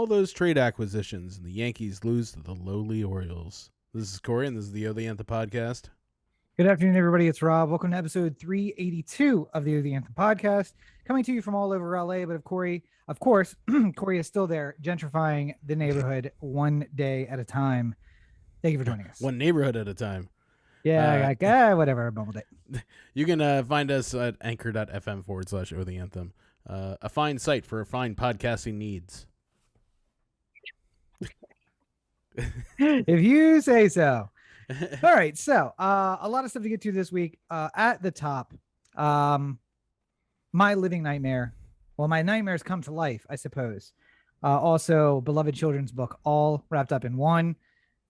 all those trade acquisitions, and the Yankees lose to the lowly Orioles. This is Corey, and this is the O The Anthem podcast. Good afternoon, everybody. It's Rob. Welcome to episode 382 of the O The Anthem podcast, coming to you from all over LA. But of course, Corey is still there, gentrifying the neighborhood one day at a time. Thank you for joining us. One neighborhood at a time. Yeah, whatever. Bumbled it. You can find us at anchor.fm/O The Anthem. A fine site for fine podcasting needs. If you say so. All right, so a lot of stuff to get to this week. At the top, my living nightmare. Well, my nightmares come to life, I suppose. Also, beloved children's book, all wrapped up in one.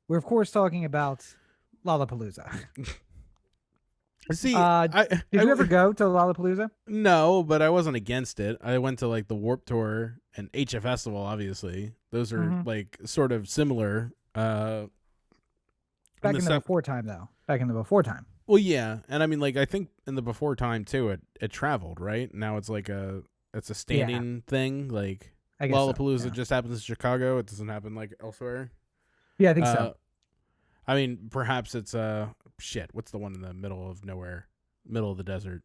We're, of course, talking about Lollapalooza. See, did you ever go to Lollapalooza? No, but I wasn't against it. I went to like the Warped Tour and HF Festival, obviously. Those are like sort of similar. Back in the before time, though. Back in the before time. Well, yeah, and I mean, like, I think in the before time too, it traveled, right? Now it's like it's a standing thing. Like Lollapalooza just happens in Chicago. It doesn't happen like elsewhere. Yeah, I think so. I mean, perhaps it's shit. What's the one in the middle of nowhere, middle of the desert?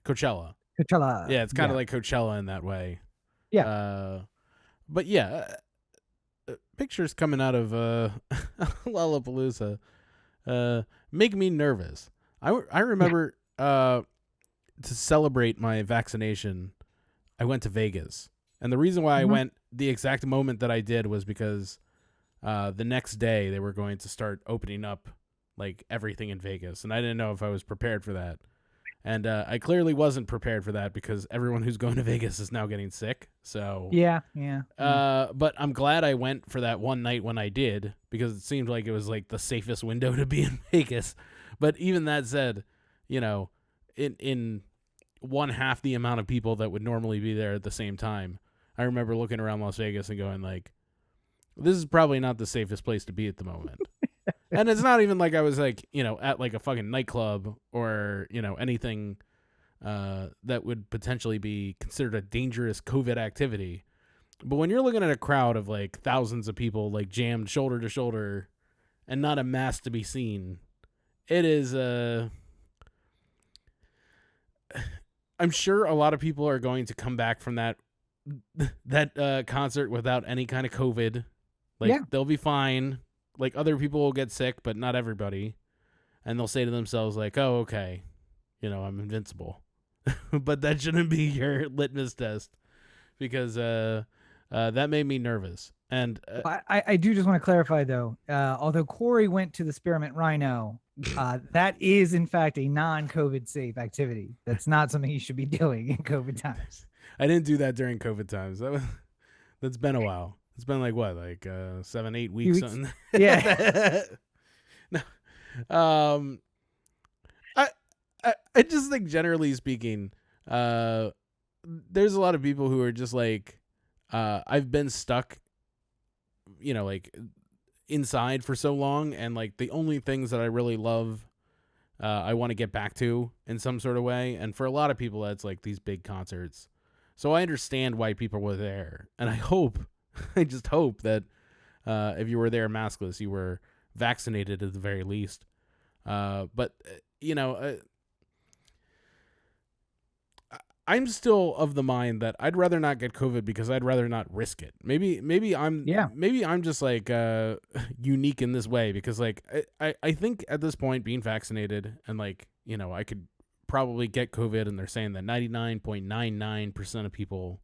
Coachella. Yeah, it's kind of like Coachella in that way. Yeah. But yeah. Pictures coming out of Lollapalooza make me nervous. I remember to celebrate my vaccination, I went to Vegas. And the reason why I went the exact moment that I did was because the next day they were going to start opening up like everything in Vegas. And I didn't know if I was prepared for that. And I clearly wasn't prepared for that because everyone who's going to Vegas is now getting sick. So yeah. But I'm glad I went for that one night when I did, because it seemed like it was like the safest window to be in Vegas. But even that said, you know, in one half the amount of people that would normally be there at the same time, I remember looking around Las Vegas and going like, this is probably not the safest place to be at the moment. And it's not even like I was like, you know, at like a fucking nightclub or, you know, anything that would potentially be considered a dangerous COVID activity. But when you're looking at a crowd of like thousands of people like jammed shoulder to shoulder and not a mask to be seen, it is I'm sure a lot of people are going to come back from that concert without any kind of COVID. Like they'll be fine. Like, other people will get sick, but not everybody. And they'll say to themselves, like, oh, okay, you know, I'm invincible. But that shouldn't be your litmus test, because that made me nervous. And I do just want to clarify, though, although Corey went to the Spearmint Rhino, that is, in fact, a non-COVID safe activity. That's not something you should be doing in COVID times. I didn't do that during COVID times. That's been a while. It's been like what, like 7-8 weeks? Something. Yeah. No. I just think, generally speaking, there's a lot of people who are just like, I've been stuck, you know, like inside for so long, and like the only things that I really love, I want to get back to in some sort of way. And for a lot of people, that's like these big concerts. So I understand why people were there, and I just hope that if you were there maskless, you were vaccinated at the very least. But, you know, I'm still of the mind that I'd rather not get COVID because I'd rather not risk it. Maybe I'm just like unique in this way, because like I think at this point, being vaccinated and like, you know, I could probably get COVID, and they're saying that 99.99% of people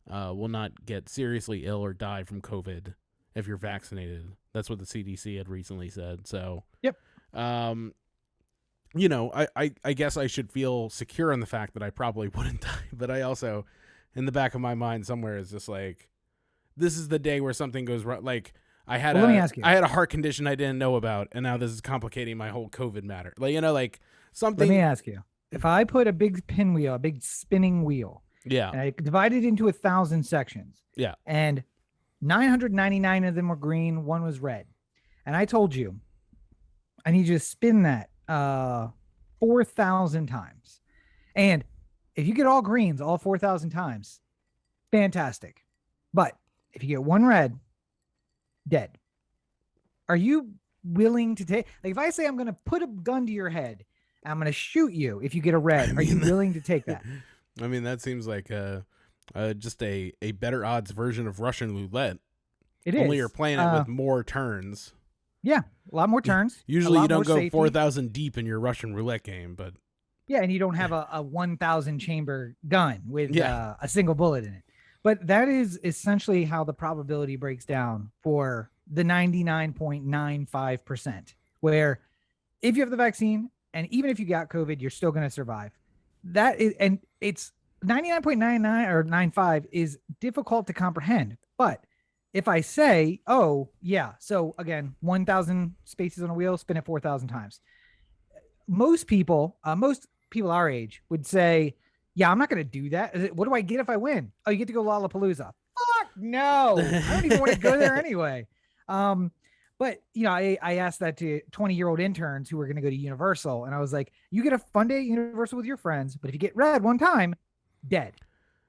will not get seriously ill or die from COVID if you're vaccinated. That's what the CDC had recently said. So, yep. You know, I guess I should feel secure in the fact that I probably wouldn't die. But I also, in the back of my mind somewhere, is just like, this is the day where something goes wrong. Like, I had a heart condition I didn't know about, and now this is complicating my whole COVID matter. Like, you know, like something. Let me ask you, if I put a big pinwheel, a big spinning wheel, yeah, and I divided it into 1,000 sections, yeah, and 999 of them were green, one was red, and I told you, I need you to spin that 4,000 times, and if you get all greens all 4,000 times, fantastic. But If you get one red, dead. Are you willing to take, like, if I say I'm going to put a gun to your head, I'm going to shoot you if you get a red, are you willing to take that? I mean, that seems like just a better odds version of Russian roulette. It Only is. you're playing it with more turns. Yeah, a lot more turns. Usually you don't go safety. 4,000 deep in your Russian roulette game, but yeah, and you don't have a 1,000 chamber gun with a single bullet in it. But that is essentially how the probability breaks down for the 99.95%, where if you have the vaccine and even if you got COVID, you're still going to survive. That is, and it's 99.99 or 95 is difficult to comprehend. But if I say, oh yeah, so again, 1,000 spaces on a wheel, spin it 4,000 times. Most people our age would say, yeah, I'm not going to do that. What do I get if I win? Oh, you get to go Lollapalooza. Fuck no. I don't even want to go there anyway. But you know, I asked that to 20-year-old interns who were going to go to Universal. And I was like, you get a fun day at Universal with your friends, but if you get red one time, dead.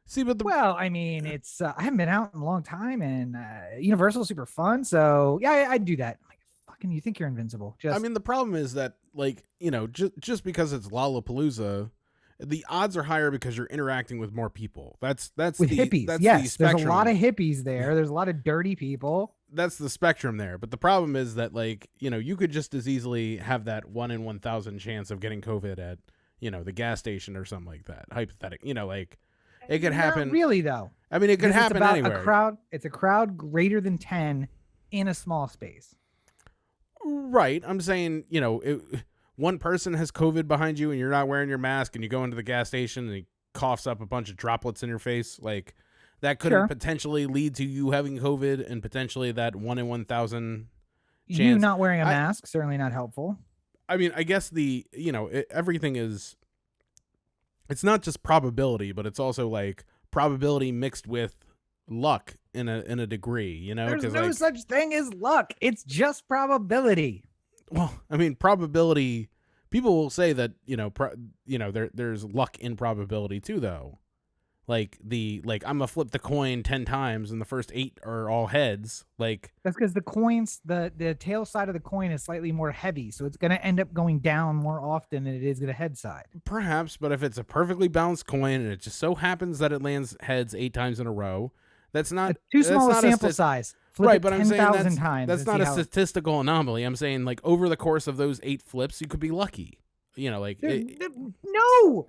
See, but well, I mean, it's, I haven't been out in a long time and Universal is super fun. So yeah, I'd do that. I'm like, fucking, you think you're invincible. I mean, the problem is that, like, you know, just because it's Lollapalooza, the odds are higher because you're interacting with more people. That's with hippies. That's yes, there's a lot of hippies there. There's a lot of dirty people. That's the spectrum there. But the problem is that, like, you know, you could just as easily have that 1 in 1,000 chance of getting COVID at, you know, the gas station or something like that. Hypothetic, you know, like it could happen. Not really, though. I mean, it could happen anywhere. It's a crowd greater than 10 in a small space. Right. I'm saying, you know, one person has COVID behind you and you're not wearing your mask and you go into the gas station and he coughs up a bunch of droplets in your face. Like, that could potentially lead to you having COVID and potentially that 1 in 1,000 chance. You not wearing a mask, certainly not helpful. I mean, I guess everything is, it's not just probability, but it's also like probability mixed with luck in a degree, you know? There's no such thing as luck. It's just probability. Well, I mean, probability, people will say that, there's luck in probability too, though. Like I'm gonna flip the coin 10 times and the first 8 are all heads. Like, that's because the coins, the tail side of the coin is slightly more heavy, so it's gonna end up going down more often than it is the head side. Perhaps, but if it's a perfectly balanced coin and it just so happens that it lands heads 8 times in a row, that's not too small a sample size. Flip right, it but I'm saying that's not a statistical anomaly. I'm saying, like, over the course of those 8 flips, you could be lucky. You know, like no.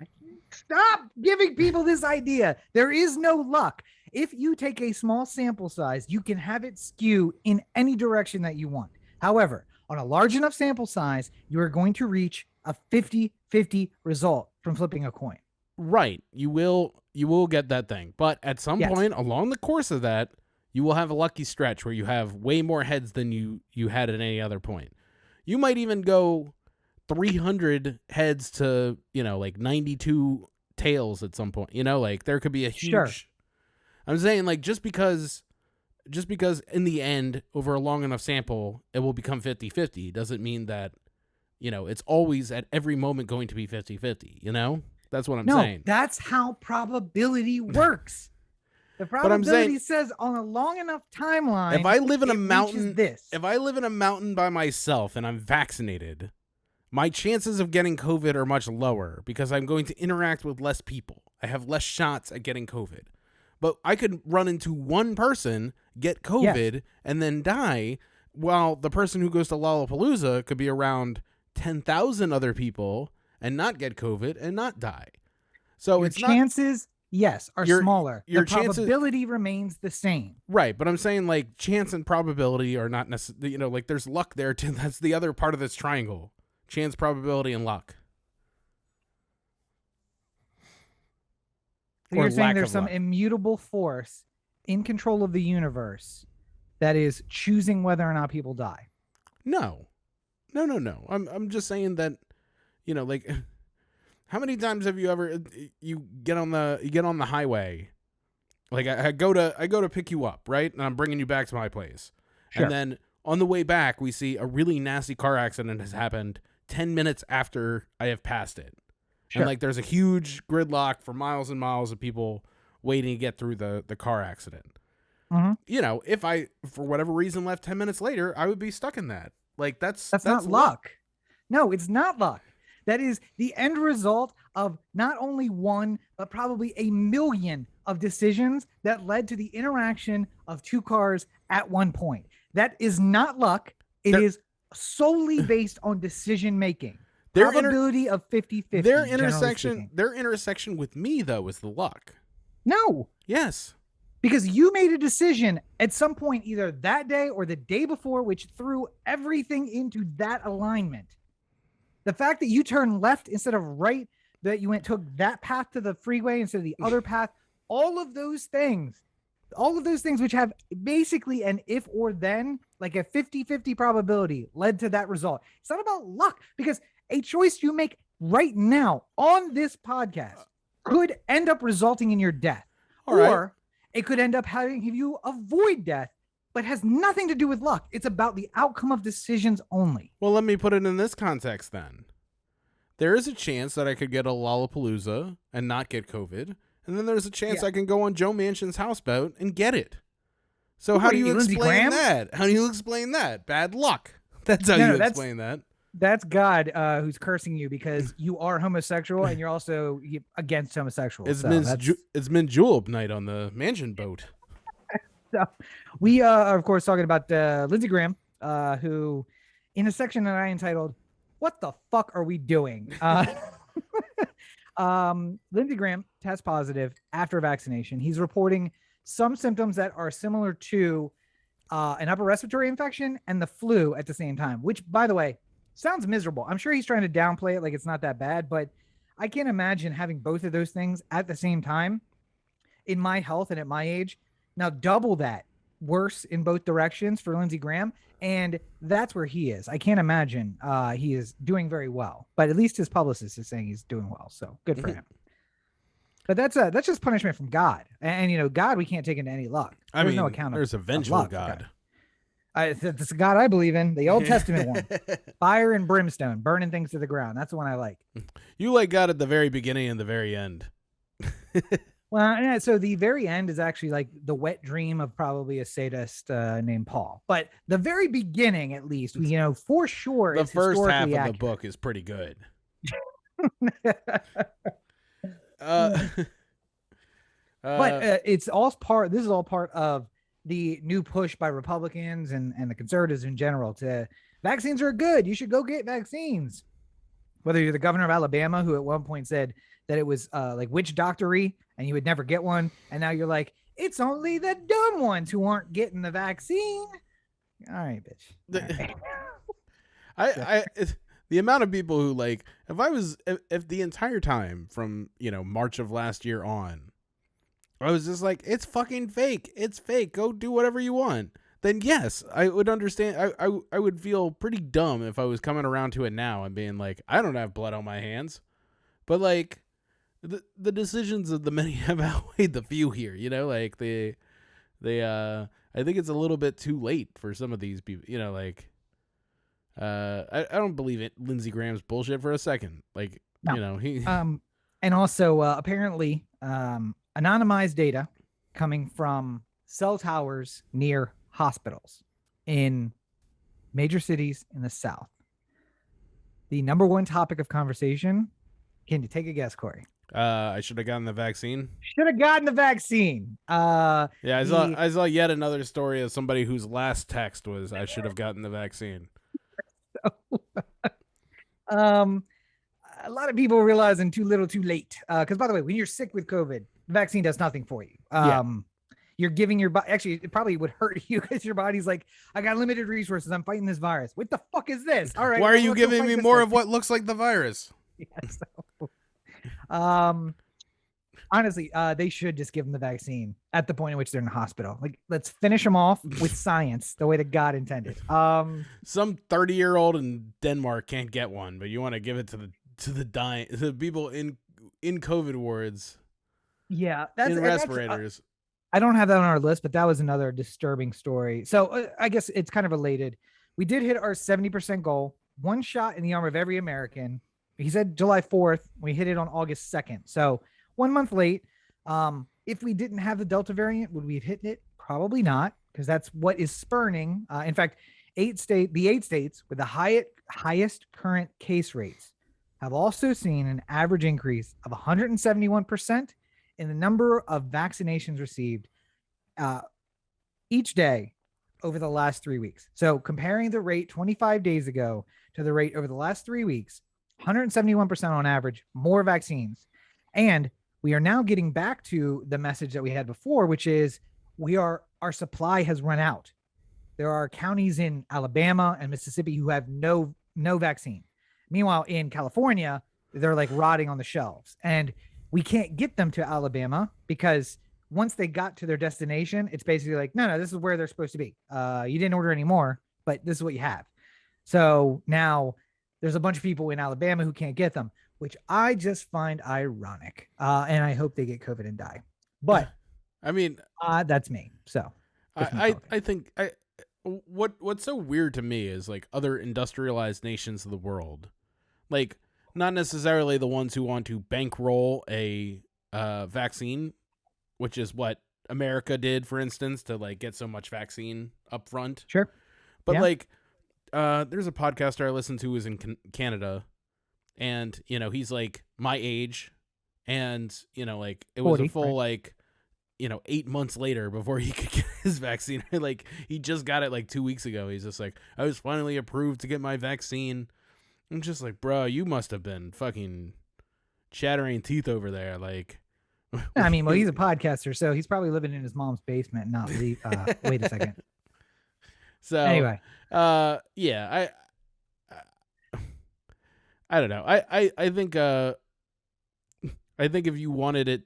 Stop giving people this idea. There is no luck. If you take a small sample size, you can have it skew in any direction that you want. However, on a large enough sample size, you are going to reach a 50-50 result from flipping a coin. Right. You will get that thing. But at some point along the course of that, you will have a lucky stretch where you have way more heads than you had at any other point. You might even go 300 heads to, like 92 tails at some point, like there could be a huge, I'm saying, like, just because in the end, over a long enough sample, it will become 50-50 doesn't mean that, it's always at every moment going to be 50-50, that's what I'm saying. No, that's how probability works. The probability says on a long enough timeline, if I live in a mountain by myself and I'm vaccinated, my chances of getting COVID are much lower because I'm going to interact with less people. I have less shots at getting COVID. But I could run into one person, get COVID, and then die, while the person who goes to Lollapalooza could be around 10,000 other people and not get COVID and not die. So your chances, are smaller. Your probability remains the same. Right, but I'm saying, like, chance and probability are not necessarily, like, there's luck there too. That's the other part of this triangle. Chance, probability, and luck. So you're saying there's some immutable force in control of the universe that is choosing whether or not people die? No. I'm just saying that, like, how many times have you ever you get on the highway? Like, I go to pick you up, right? And I'm bringing you back to my place. Sure. And then on the way back, we see a really nasty car accident has happened 10 minutes after I have passed it. Sure. And, like, there's a huge gridlock for miles and miles of people waiting to get through the car accident. You know, if I, for whatever reason, left 10 minutes later, I would be stuck in that. Like, that's not luck. No, it's not luck. That is the end result of not only one, but probably a million of decisions that led to the interaction of two cars at one point. That is not luck. It is solely based on decision making. Probability of 50-50. Their intersection with me, though, is the luck. No. Yes. Because you made a decision at some point, either that day or the day before, which threw everything into that alignment. The fact that you turned left instead of right, that you took that path to the freeway instead of the other path, all of those things which have basically an if or then, like a 50-50 probability, led to that result. It's not about luck, because a choice you make right now on this podcast could end up resulting in your death. Or it could end up having you avoid death, but has nothing to do with luck. It's about the outcome of decisions only. Well, let me put it in this context then. There is a chance that I could get a lollapalooza and not get COVID. And then there's a chance I can go on Joe Manchin's houseboat and get it. So how do you explain that? How do you explain that? Bad luck. That's how you explain that. That's God who's cursing you because you are homosexual and you're also against homosexuals. It's Mint Julep night on the Manchin boat. So we are, of course, talking about Lindsey Graham, who in a section that I entitled, "What the fuck are we doing?" Lindsey Graham tests positive after vaccination. He's reporting some symptoms that are similar to an upper respiratory infection and the flu at the same time, which, by the way, sounds miserable. I'm sure he's trying to downplay it like it's not that bad, but I can't imagine having both of those things at the same time in my health and at my age. Now double that worse in both directions for Lindsey Graham. And that's where he is. I can't imagine he is doing very well, but at least his publicist is saying he's doing well. So good for him. But that's just punishment from God. And you know, God, we can't take into any luck. There's no account of there's a vengeful God. That's the God I believe in, the Old Testament one. Fire and brimstone, burning things to the ground. That's the one I like. You like God at the very beginning and the very end. Well, yeah, so the very end is actually like the wet dream of probably a sadist named Paul. But the very beginning, at least, you know, for sure, the first half of the book is pretty good. But it's all part. This is all part of the new push by Republicans and the conservatives in general to vaccines are good. You should go get vaccines. Whether you're the governor of Alabama, who at one point said that it was like witch doctory and you would never get one. And now you're like, it's only the dumb ones who aren't getting the vaccine. All right, bitch. All right. The amount of people who like, if the entire time from, you know, March of last year on, I was just like, it's fucking fake. It's fake. Go do whatever you want. Then yes, I would understand. I would feel pretty dumb if I was coming around to it now and being like, I don't have blood on my hands. But like the decisions of the many have outweighed the few here, you know, like I think it's a little bit too late for some of these people, you know, like I don't believe it. Lindsey Graham's bullshit for a second. Like, no. You know, he and also apparently anonymized data coming from cell towers near hospitals in major cities in the South. The number one topic of conversation. Can you take a guess, Corey? I should have gotten the vaccine. Should have gotten the vaccine. Yeah, I saw yet another story of somebody whose last text was, "I should have gotten the vaccine." A lot of people realizing too little, too late. Because by the way, when you're sick with COVID, the vaccine does nothing for you. You're giving your body, actually, it probably would hurt you because your body's like, I got limited resources. I'm fighting this virus. What the fuck is this? All right. Why are you giving me more of what looks like the virus? Yeah, so, honestly, they should just give them the vaccine at the point in which they're in the hospital. Like, let's finish them off with science the way that God intended. Some 30-year-old in Denmark can't get one, but you want to give it to the people in COVID wards. Yeah, in respirators. I don't have that on our list, but that was another disturbing story. So I guess it's kind of related. We did hit our 70% goal. One shot in the arm of every American. He said July 4th. We hit it on August 2nd. So 1 month late. If we didn't have the Delta variant, would we have hit it? Probably not, because that's what is spurning. In fact, the 8 states with the highest current case rates have also seen an average increase of 171% in the number of vaccinations received each day over the last 3 weeks. So comparing the rate 25 days ago to the rate over the last 3 weeks, 171% on average, more vaccines. And we are now getting back to the message that we had before, which is our supply has run out. There are counties in Alabama and Mississippi who have no vaccine. Meanwhile, in California, they're like rotting on the shelves, and we can't get them to Alabama because once they got to their destination, it's basically like, no, this is where they're supposed to be. You didn't order any more, but this is what you have. So now there's a bunch of people in Alabama who can't get them, which I just find ironic. And I hope they get COVID and die. But I mean, that's me. So I think what's so weird to me is like other industrialized nations of the world, like not necessarily the ones who want to bankroll a vaccine, which is what America did, for instance, to like get so much vaccine up front. Sure. But like, there's a podcaster I listen to who's in Canada, and, you know, he's like my age, and, you know, like it was 40, a full, right? like, you know, 8 months later before he could get his vaccine. Like, he just got it like 2 weeks ago. He's just like, I was finally approved to get my vaccine. I'm just like, bro, you must have been fucking chattering teeth over there. Like, I mean, well, he's a podcaster, so he's probably living in his mom's basement and not leave. Wait a second. So anyway, yeah, I don't know. I think if you wanted it,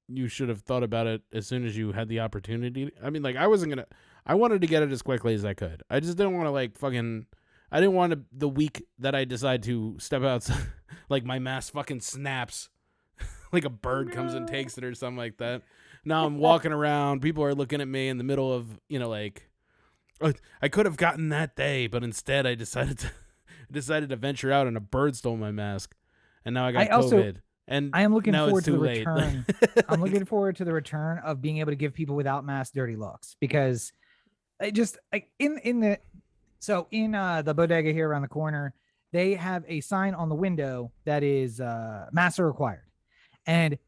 you should have thought about it as soon as you had the opportunity. I mean, like, I wanted to get it as quickly as I could. I just didn't want to like fucking, I didn't want to, the week that I decide to step outside, like my mask fucking snaps, like a bird comes and takes it or something like that. Now I'm walking around, people are looking at me in the middle of, you know, like, I could have gotten that day, but instead I decided to venture out and a bird stole my mask, and now I got COVID. And I am looking now forward it's to the too late. return. I'm looking forward to the return of being able to give people without masks dirty looks, because I just like in the bodega here around the corner, they have a sign on the window that is masks are required. And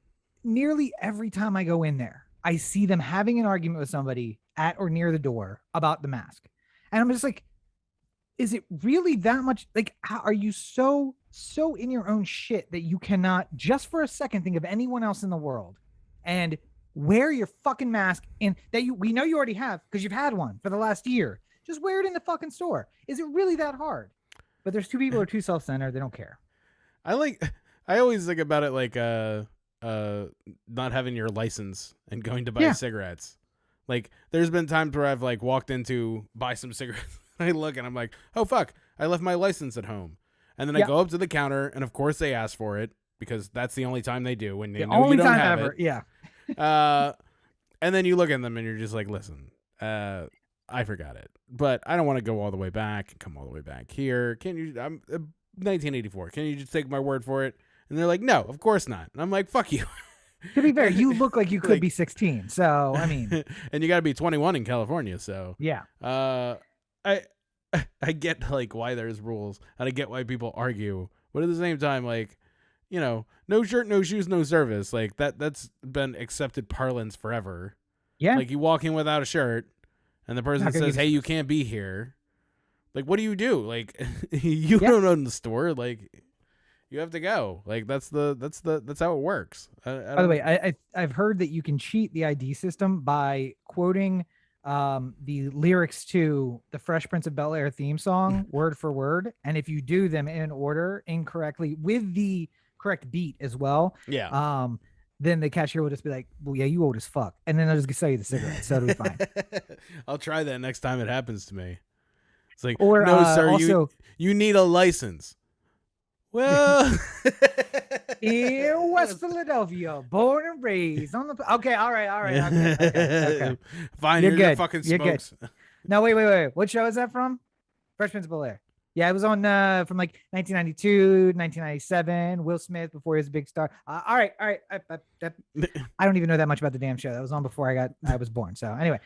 nearly every time I go in there, I see them having an argument with somebody at or near the door about the mask. And I'm just like, is it really that much? Like, how are you so in your own shit that you cannot just for a second think of anyone else in the world and wear your fucking mask in that we know you already have because you've had one for the last year? Just wear it in the fucking store. Is it really that hard? But there's two people who are too self-centered. They don't care. I always think about it like not having your license and going to buy cigarettes. Like, there's been times where I've like walked in to buy some cigarettes. I look and I'm like, oh fuck, I left my license at home. And then I go up to the counter, and of course they ask for it because that's the only time they do when they know you don't have it. Yeah. And then you look at them and you're just like, listen, I forgot it, but I don't want to go all the way back and come all the way back here. Can you? I'm 1984. Can you just take my word for it? And they're like, no, of course not. And I'm like, fuck you. To be fair, you look like you could be 16. So, I mean. And you got to be 21 in California. So, yeah. I get like why there's rules, and I get why people argue. But at the same time, like, you know, no shirt, no shoes, no service. Like that's been accepted parlance forever. Yeah. Like, you walk in without a shirt and the person says, hey, you can't be here. Like, what do you do? Like, you don't own the store. Like, you have to go. Like, that's how it works. By the way, I've heard that you can cheat the ID system by quoting the lyrics to the Fresh Prince of Bel-Air theme song word for word, and if you do them in order incorrectly with the correct beat as well, then the cashier will just be like, well, yeah, you old as fuck, and then they'll just sell you the cigarettes, so it'll be fine. I'll try that next time it happens to me. It's like, or no, sir, also, you need a license. Well, in West Philadelphia, born and raised on the. Okay, all right. Okay. Fine, you're good. Fucking smokes. Good. No, wait. What show is that from? Fresh Prince of Bel-Air. Yeah, it was on from like 1992, 1997. Will Smith before he was a big star. All right. I don't even know that much about the damn show. That was on before I was born. So anyway,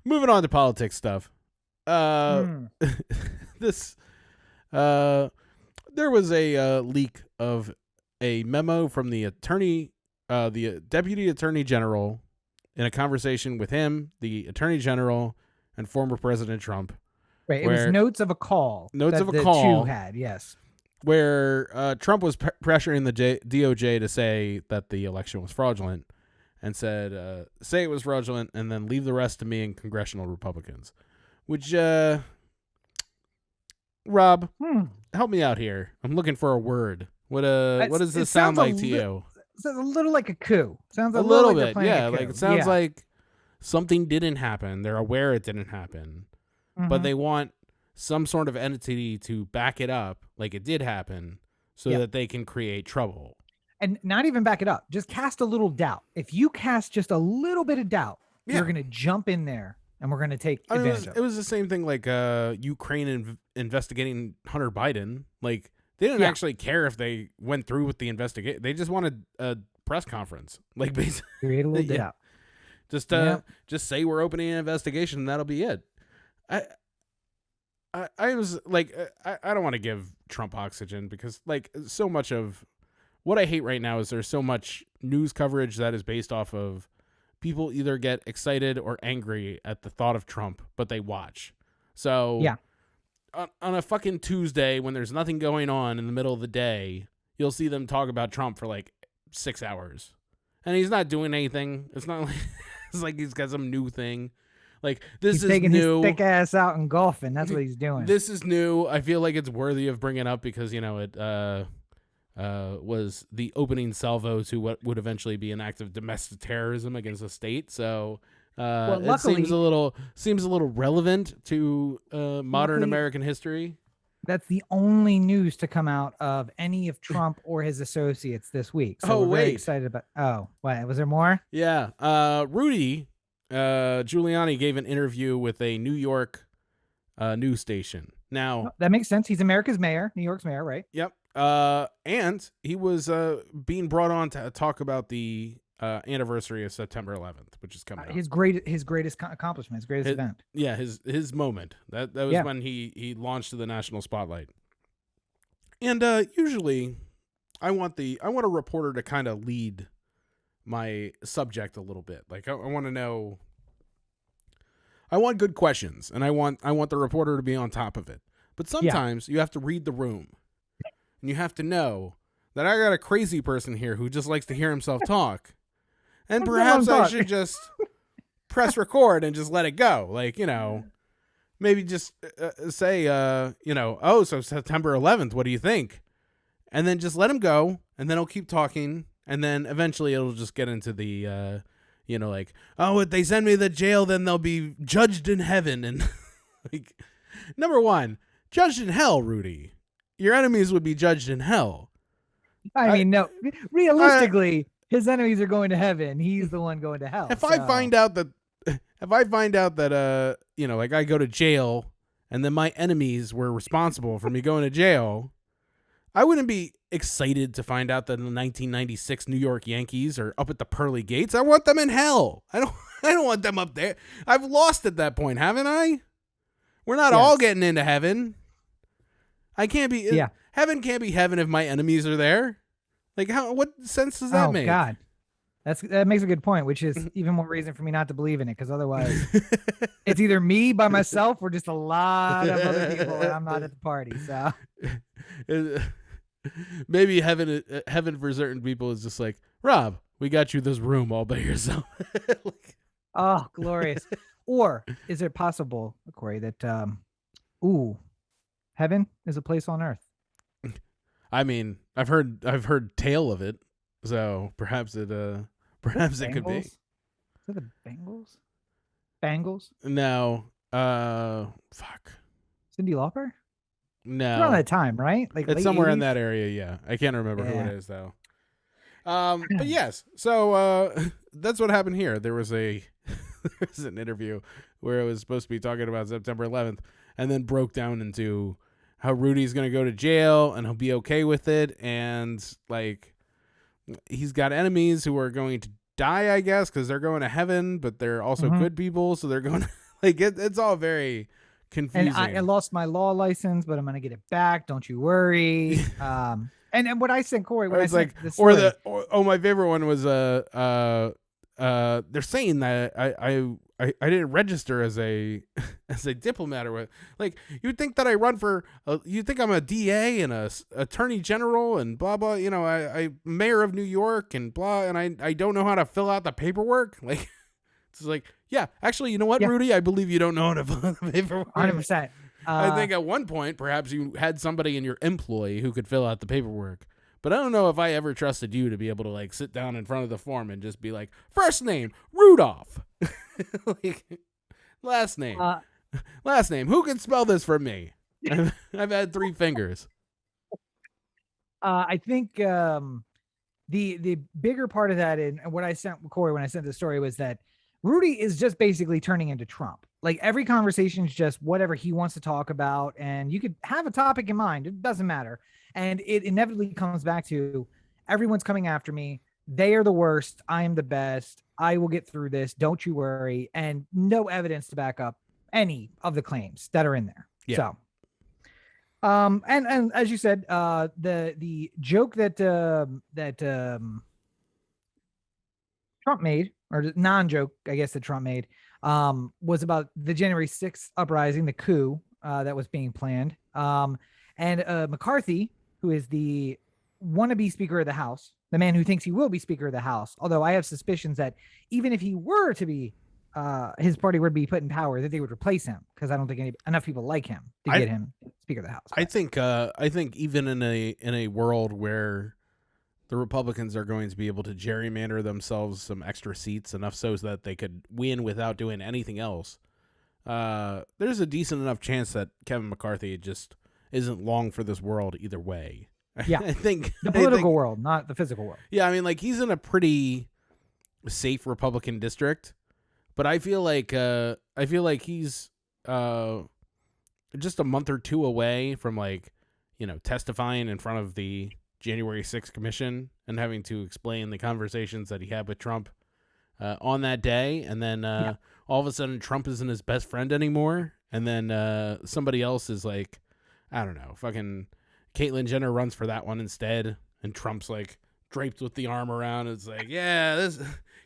Moving on to politics stuff. This there was a leak of a memo from the deputy attorney general in a conversation with him, the attorney general, and former President Trump. Right. It was notes of a call. Notes that of a the call. two had, yes. Where Trump was pressuring the DOJ to say that the election was fraudulent, and said, say it was fraudulent, and then leave the rest to me and congressional Republicans. Which, Rob, help me out here. I'm looking for a word. What does this sound like to you? Sounds a little like a coup. Sounds a little like bit, yeah. Like it sounds like something didn't happen. They're aware it didn't happen, but they want some sort of entity to back it up, like it did happen, so that they can create trouble. And not even back it up. Just cast a little doubt. If you cast just a little bit of doubt, you're going to jump in there, and we're going to take advantage of it. It was the same thing like Ukraine investigating Hunter Biden. Like, they didn't actually care if they went through with the investigation. They just wanted a press conference. Like, basically, create a little doubt. Just say we're opening an investigation, and that'll be it. I was like, I don't want to give Trump oxygen, because like so much of what I hate right now is there's so much news coverage that is based off of people either get excited or angry at the thought of Trump, but they watch. So on a fucking Tuesday when there's nothing going on in the middle of the day, you'll see them talk about Trump for like 6 hours, and he's not doing anything. It's not like it's like he's got some new thing. Like, he's taking new. His thick ass out and golfing. That's what he's doing. This is new. I feel like it's worthy of bringing up because, you know, it was the opening salvo to what would eventually be an act of domestic terrorism against the state. So it seems a little relevant to modern American history. That's the only news to come out of any of Trump or his associates this week. So we're very excited about. Oh, what was there more? Yeah, Rudy. Giuliani gave an interview with a New York news station. Now that makes sense. He's America's mayor, New York's mayor, right? Yep. And he was being brought on to talk about the anniversary of September 11th, which is coming up. His greatest accomplishment, his greatest event. Yeah, his moment. That was when he launched to the national spotlight. And usually, I want a reporter to kind of lead my subject a little bit. Like I want to know. I want good questions, and I want the reporter to be on top of it. But sometimes you have to read the room, and you have to know that I got a crazy person here who just likes to hear himself talk, and perhaps I should just press record and just let it go. Like, you know, maybe just say, oh, so September 11th, what do you think? And then just let him go, and then I'll keep talking. And then eventually it'll just get into the, like, oh, if they send me to jail, then they'll be judged in heaven. And like, number one, judged in hell, Rudy. Your enemies would be judged in hell. I mean, no, realistically, his enemies are going to heaven. He's the one going to hell. If I find out that, like I go to jail and then my enemies were responsible for me going to jail, I wouldn't be excited to find out that the 1996 New York Yankees are up at the pearly gates. I want them in hell. I don't want them up there. I've lost at that point, haven't I? We're not all getting into heaven. I can't be. Yeah. Heaven can't be heaven if my enemies are there. Like, what sense does that make? Oh God, that makes a good point. Which is even more reason for me not to believe in it, because otherwise, it's either me by myself or just a lot of other people, and I'm not at the party. So. Maybe heaven for certain people is just like, Rob, we got you this room all by yourself. Oh, glorious. Or is it possible, Corey, that heaven is a place on earth? I mean, I've heard tale of it, so perhaps it could be. Is it the Bengals? Bengals? No. Fuck. Cyndi Lauper? No. It's around that time, right? Like it's somewhere 80s? In that area, yeah. I can't remember who it is though. But yes, so that's what happened here. There was an interview where it was supposed to be talking about September 11th, and then broke down into how Rudy's going to go to jail and he'll be okay with it, and like he's got enemies who are going to die, I guess, because they're going to heaven, but they're also good people, so they're going like it's all very confusing. And I lost my law license, but I'm gonna get it back. Don't you worry. And what I sent Corey when I sent the story, my favorite one was they're saying that I didn't register as a as a diplomat or what. Like, you'd think that I run for you think I'm a DA and a attorney general and blah blah, you know, I mayor of New York and blah, and I don't know how to fill out the paperwork. Like, it's like, yeah, actually, you know what, Rudy, I believe you don't know how to fill out the paperwork. 100%. I think at one point perhaps you had somebody in your employ who could fill out the paperwork. But I don't know if I ever trusted you to be able to like sit down in front of the form and just be like, first name Rudolph, like, last name, who can spell this for me? I've had 3 fingers. I think the bigger part of that, and what I sent Corey when I sent the story, was that Rudy is just basically turning into Trump. Like, every conversation is just whatever he wants to talk about, and you could have a topic in mind. It doesn't matter. And it inevitably comes back to everyone's coming after me. They are the worst. I am the best. I will get through this. Don't you worry. And no evidence to back up any of the claims that are in there. Yeah. So, and as you said, the joke that Trump made, or non-joke, I guess, that Trump made, was about the January 6th uprising, the coup that was being planned. And McCarthy, who is the wannabe Speaker of the House, the man who thinks he will be Speaker of the House, although I have suspicions that even if he were to be, his party would be put in power, that they would replace him, because I don't think enough people like him to get him Speaker of the House. I think even in a world where the Republicans are going to be able to gerrymander themselves some extra seats, enough so that they could win without doing anything else, there's a decent enough chance that Kevin McCarthy just isn't long for this world either way. Yeah, I think the political world, not the physical world. Yeah, I mean, like, he's in a pretty safe Republican district, but I feel like he's just a month or 2 away from, like, you know, testifying in front of the January 6th commission and having to explain the conversations that he had with Trump on that day, and then all of a sudden Trump isn't his best friend anymore, and then somebody else is like, I don't know, fucking Caitlyn Jenner runs for that one instead, and Trump's like draped with the arm around. It's like, yeah, this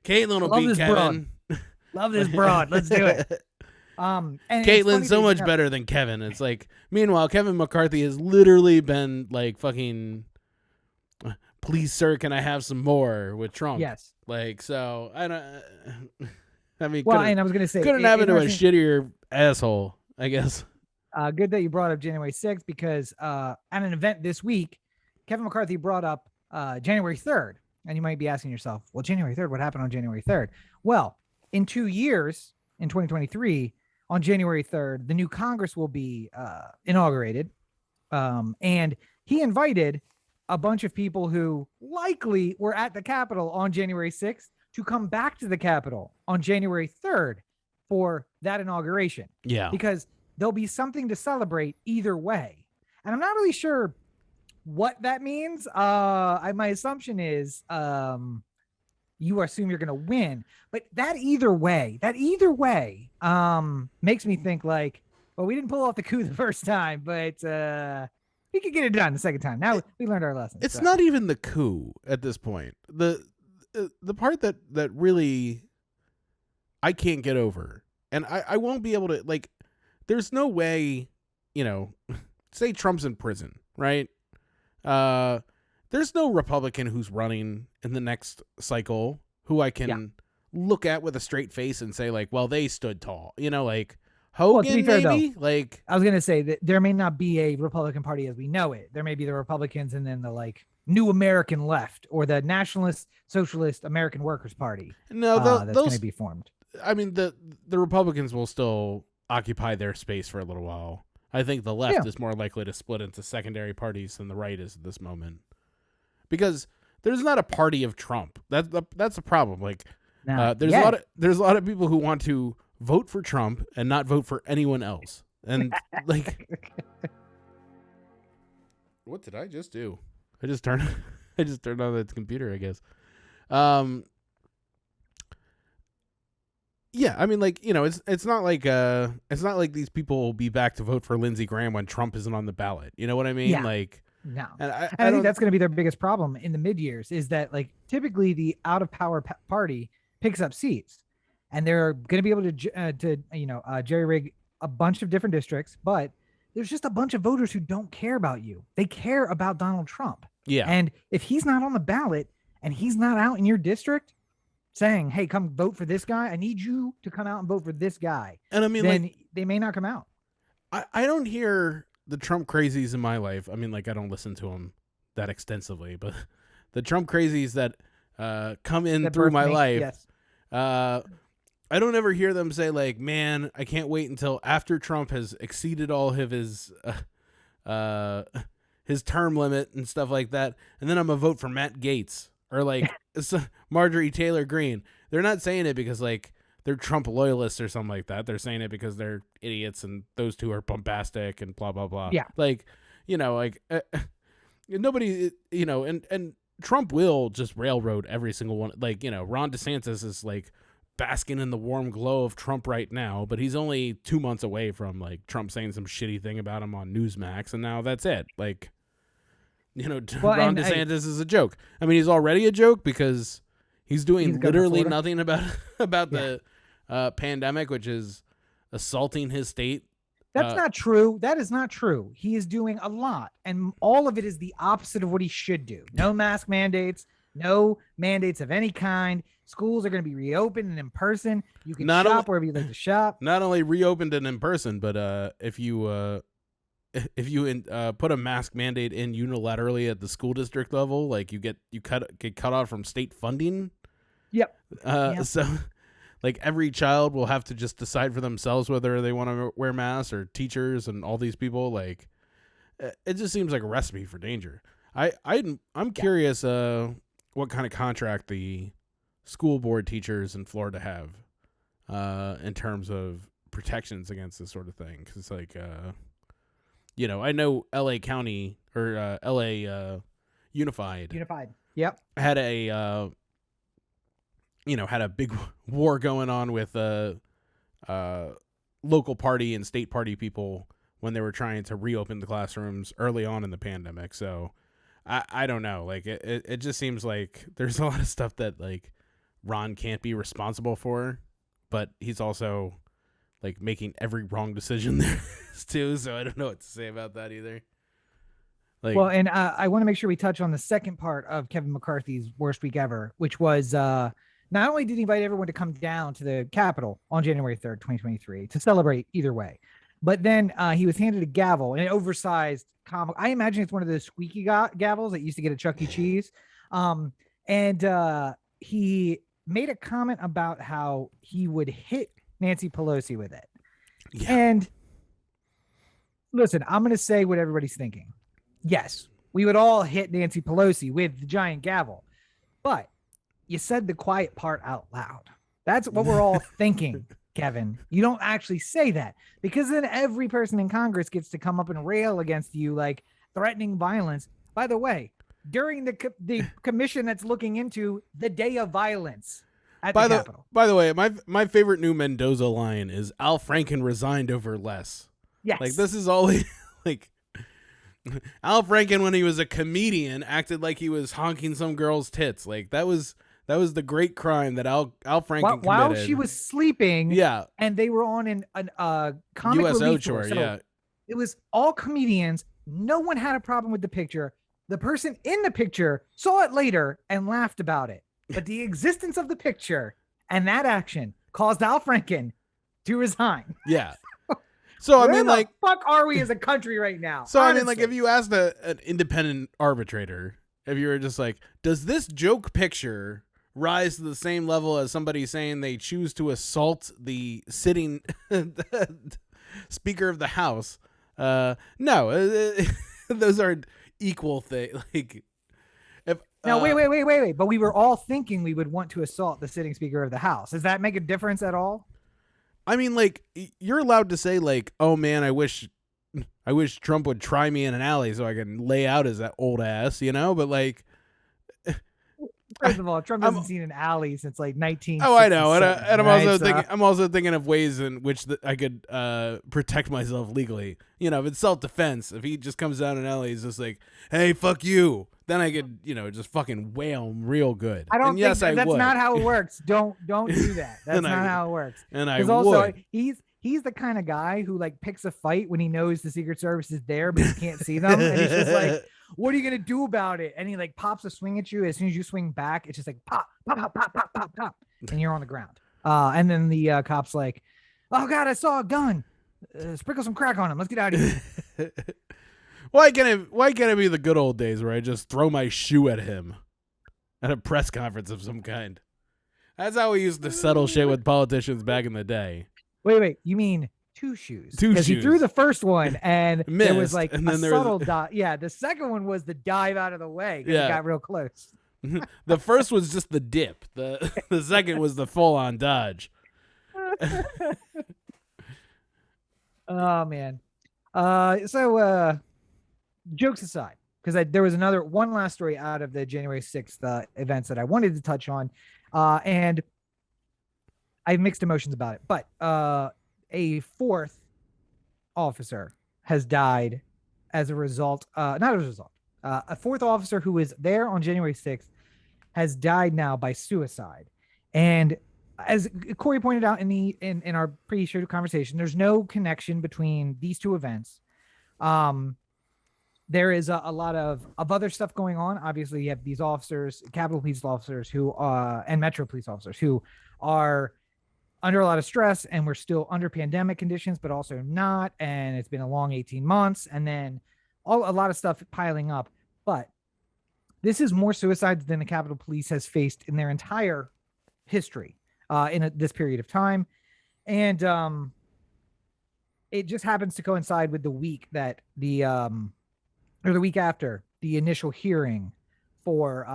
Caitlyn will beat Kevin. Love this broad. Let's do it. And Caitlyn's so much better than Kevin. It's like, meanwhile, Kevin McCarthy has literally been like, fucking, please, sir, can I have some more with Trump? Yes. Like, so I don't. I mean, well, and I was gonna say, couldn't happen to a shittier asshole, I guess. Good that you brought up January 6th, because at an event this week, Kevin McCarthy brought up January 3rd. And you might be asking yourself, well, January 3rd, what happened on January 3rd? Well, in 2 years, in 2023, on January 3rd, the new Congress will be inaugurated. And he invited a bunch of people who likely were at the Capitol on January 6th to come back to the Capitol on January 3rd for that inauguration. Yeah. Because there'll be something to celebrate either way. And I'm not really sure what that means. My assumption is you assume you're going to win. But that either way makes me think like, well, we didn't pull off the coup the first time, but we could get it done the second time. Now we learned our lesson. It's not even the coup at this point. The part that really I can't get over, and I won't be able to, like, there's no way, you know, say Trump's in prison, right? There's no Republican who's running in the next cycle who I can look at with a straight face and say, like, well, they stood tall, you know, like Hogan, well, to be fair, maybe? Though, like, I was going to say that there may not be a Republican Party as we know it. There may be the Republicans and then the, like, New American Left, or the Nationalist Socialist American Workers Party. No, that's going to be formed. I mean, the Republicans will still occupy their space for a little while. I think the left is more likely to split into secondary parties than the right is at this moment, because there's not a party of Trump. That's a problem. Like, there's a lot of people who want to vote for Trump and not vote for anyone else. And like, what did I just do? I just turned on the computer, I guess. Yeah, I mean, like, it's not like these people will be back to vote for Lindsey Graham when Trump isn't on the ballot. You know what I mean? Yeah. Like, No. and And I think that's going to be their biggest problem in the mid years is that like typically the out of power party picks up seats, and they're going to be able to jerry rig a bunch of different districts, but there's just a bunch of voters who don't care about you. They care about Donald Trump. Yeah. And if he's not on the ballot and he's not out in your district saying, hey, come vote for this guy, I need you to come out and vote for this guy. And I mean, then like, they may not come out. I don't hear the Trump crazies in my life. I mean, like, I don't listen to them that extensively, but the Trump crazies that come in through my life, yes. I don't ever hear them say like, man, I can't wait until after Trump has exceeded all of his term limit and stuff like that, and then I'm gonna vote for Matt Gaetz or like Marjorie Taylor Greene. They're not saying it because like they're Trump loyalists or something like that. They're saying it because they're idiots and those two are bombastic and blah blah blah. Yeah, like nobody, and Trump will just railroad every single one. Like, Ron DeSantis is like basking in the warm glow of Trump right now, but he's only 2 months away from like Trump saying some shitty thing about him on Newsmax, and now that's it. Like, Ron DeSantis is a joke. I mean, he's already a joke because he's doing literally nothing about the pandemic, which is assaulting his state. That's not true. That is not true. He is doing a lot, and all of it is the opposite of what he should do. No mask mandates, no mandates of any kind. Schools are going to be reopened and in person. You can shop wherever you'd like to shop. Not only reopened and in person, but if you put a mask mandate in unilaterally at the school district level, like you get cut off from state funding. Yep. So like every child will have to just decide for themselves whether they want to wear masks, or teachers and all these people. Like, it just seems like a recipe for danger. I'm curious what kind of contract the school board teachers in Florida have in terms of protections against this sort of thing. Because like, I know LA County or LA Unified. Yep. Had a big war going on with local party and state party people when they were trying to reopen the classrooms early on in the pandemic. So I don't know. Like, it just seems like there's a lot of stuff that like Ron can't be responsible for, but he's also like making every wrong decision there too. So I don't know what to say about that either. Like, well, and I want to make sure we touch on the second part of Kevin McCarthy's worst week ever, which was not only did he invite everyone to come down to the Capitol on January 3rd, 2023 to celebrate either way, but then he was handed a gavel, an oversized comic. I imagine it's one of those squeaky gavels that used to get at Chuck E. Cheese. And he made a comment about how he would hit Nancy Pelosi with it. Yeah. And listen, I'm going to say what everybody's thinking. Yes, we would all hit Nancy Pelosi with the giant gavel, but you said the quiet part out loud. That's what we're all thinking, Kevin. You don't actually say that, because then every person in Congress gets to come up and rail against you, like threatening violence. By the way, during the commission that's looking into the day of violence at the Capitol. By the way, my favorite new Mendoza line is Al Franken resigned over less. Yes. Like, this is always like Al Franken, when he was a comedian, acted like he was honking some girl's tits. Like, that was the great crime that Al Franken committed. While she was sleeping. Yeah. And they were on a comic USO relief tour. So yeah. It was all comedians. No one had a problem with the picture. The person in the picture saw it later and laughed about it. But the existence of the picture and that action caused Al Franken to resign. Yeah. So I mean, like, fuck are we as a country right now? So honestly. I mean, like, if you asked an independent arbitrator, if you were just like, does this joke picture rise to the same level as somebody saying they choose to assault the sitting Speaker of the House? No, those are equal things. Like, if now, wait. But we were all thinking we would want to assault the sitting Speaker of the House. Does that make a difference at all? I mean, like, you're allowed to say, like, oh man, I wish Trump would try me in an alley so I can lay out his old ass, But like, First of all, Trump hasn't seen an alley since like 19. Oh, I know, and I'm right? also thinking. I'm also thinking of ways in which I could protect myself legally. You know, if it's self-defense, if he just comes down an alley, he's just like, "Hey, fuck you," then I could, just fucking wail him real good. I don't. And yes, think I that's would. not how it works. Don't do that. That's not how it works. And I Because also would. he's the kind of guy who like picks a fight when he knows the Secret Service is there, but he can't see them, and he's just like, "What are you gonna do about it?" And he like pops a swing at you. As soon as you swing back, it's just like pop, pop, pop, pop, pop, pop, pop, and you're on the ground. And then the cop's like, "Oh God, I saw a gun. Sprinkle some crack on him. Let's get out of here." Why can't it be the good old days where I just throw my shoe at him at a press conference of some kind? That's how we used to settle shit with politicians back in the day. Wait. You mean two shoes? Two shoes. He threw the first one and Missed, there was like and a then there subtle was... dive. Yeah, the second one was the dive out of the way. Yeah, it got real close. The first was just the dip. The second was the full on dodge. Oh man. So jokes aside, because there was one last story out of the January 6th events that I wanted to touch on, and I have mixed emotions about it. But a fourth officer has died as a result. Not as a result. A fourth officer who was there on January 6th has died now by suicide, and as Corey pointed out in our pre-show conversation, there's no connection between these two events. There is a lot of other stuff going on. Obviously, you have these officers, Capitol Police officers and Metro Police officers who are under a lot of stress, and we're still under pandemic conditions, but also not. And it's been a long 18 months, and then a lot of stuff piling up. But this is more suicides than the Capitol Police has faced in their entire history in this period of time. And it just happens to coincide with the week that or the week after the initial hearing for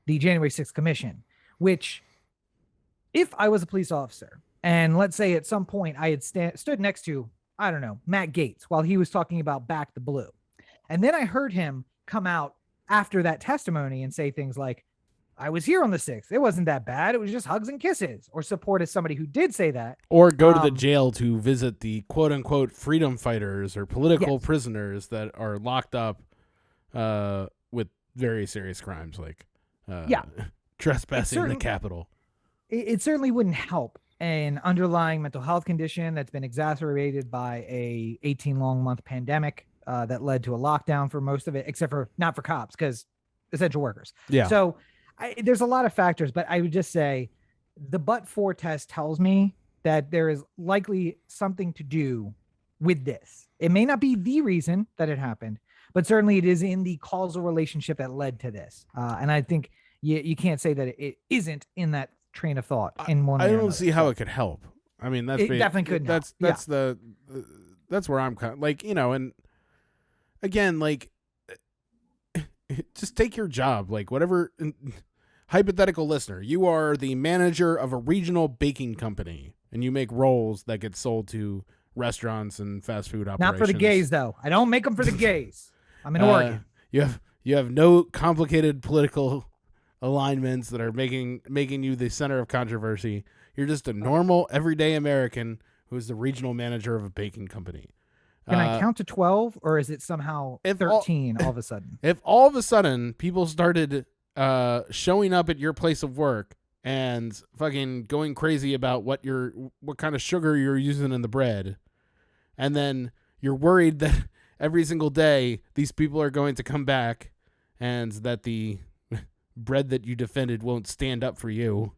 the January 6th commission, which if I was a police officer and let's say at some point I had stood next to, I don't know, Matt Gaetz while he was talking about Back the Blue. And then I heard him come out after that testimony and say things like, I was here on the 6th. It wasn't that bad. It was just hugs and kisses, or support as somebody who did say that. Or go to the jail to visit the quote unquote freedom fighters or political prisoners that are locked up with very serious crimes like trespassing in the Capitol. It certainly wouldn't help an underlying mental health condition that's been exacerbated by a 18-month pandemic that led to a lockdown for most of it, except for not for cops, because essential workers. Yeah. So there's a lot of factors, but I would just say the but-for test tells me that there is likely something to do with this. It may not be the reason that it happened, but certainly it is in the causal relationship that led to this. And I think you can't say that it isn't in that train of thought in one way I or don't another. see how it could help. I mean, it definitely couldn't. That's where I'm kind of like, and again, like, just take your job, like whatever. Hypothetical listener, you are the manager of a regional baking company and you make rolls that get sold to restaurants and fast food operations. Not for the gays, though. I don't make them for the gays. I'm in Oregon. You have no complicated political alignments that are making you the center of controversy. You're just a normal, everyday American who is the regional manager of a baking company. Can I count to 12, or is it somehow 13 all of a sudden? If all of a sudden people started showing up at your place of work and fucking going crazy about what kind of sugar you're using in the bread, and then you're worried that every single day these people are going to come back and that the bread that you defended won't stand up for you,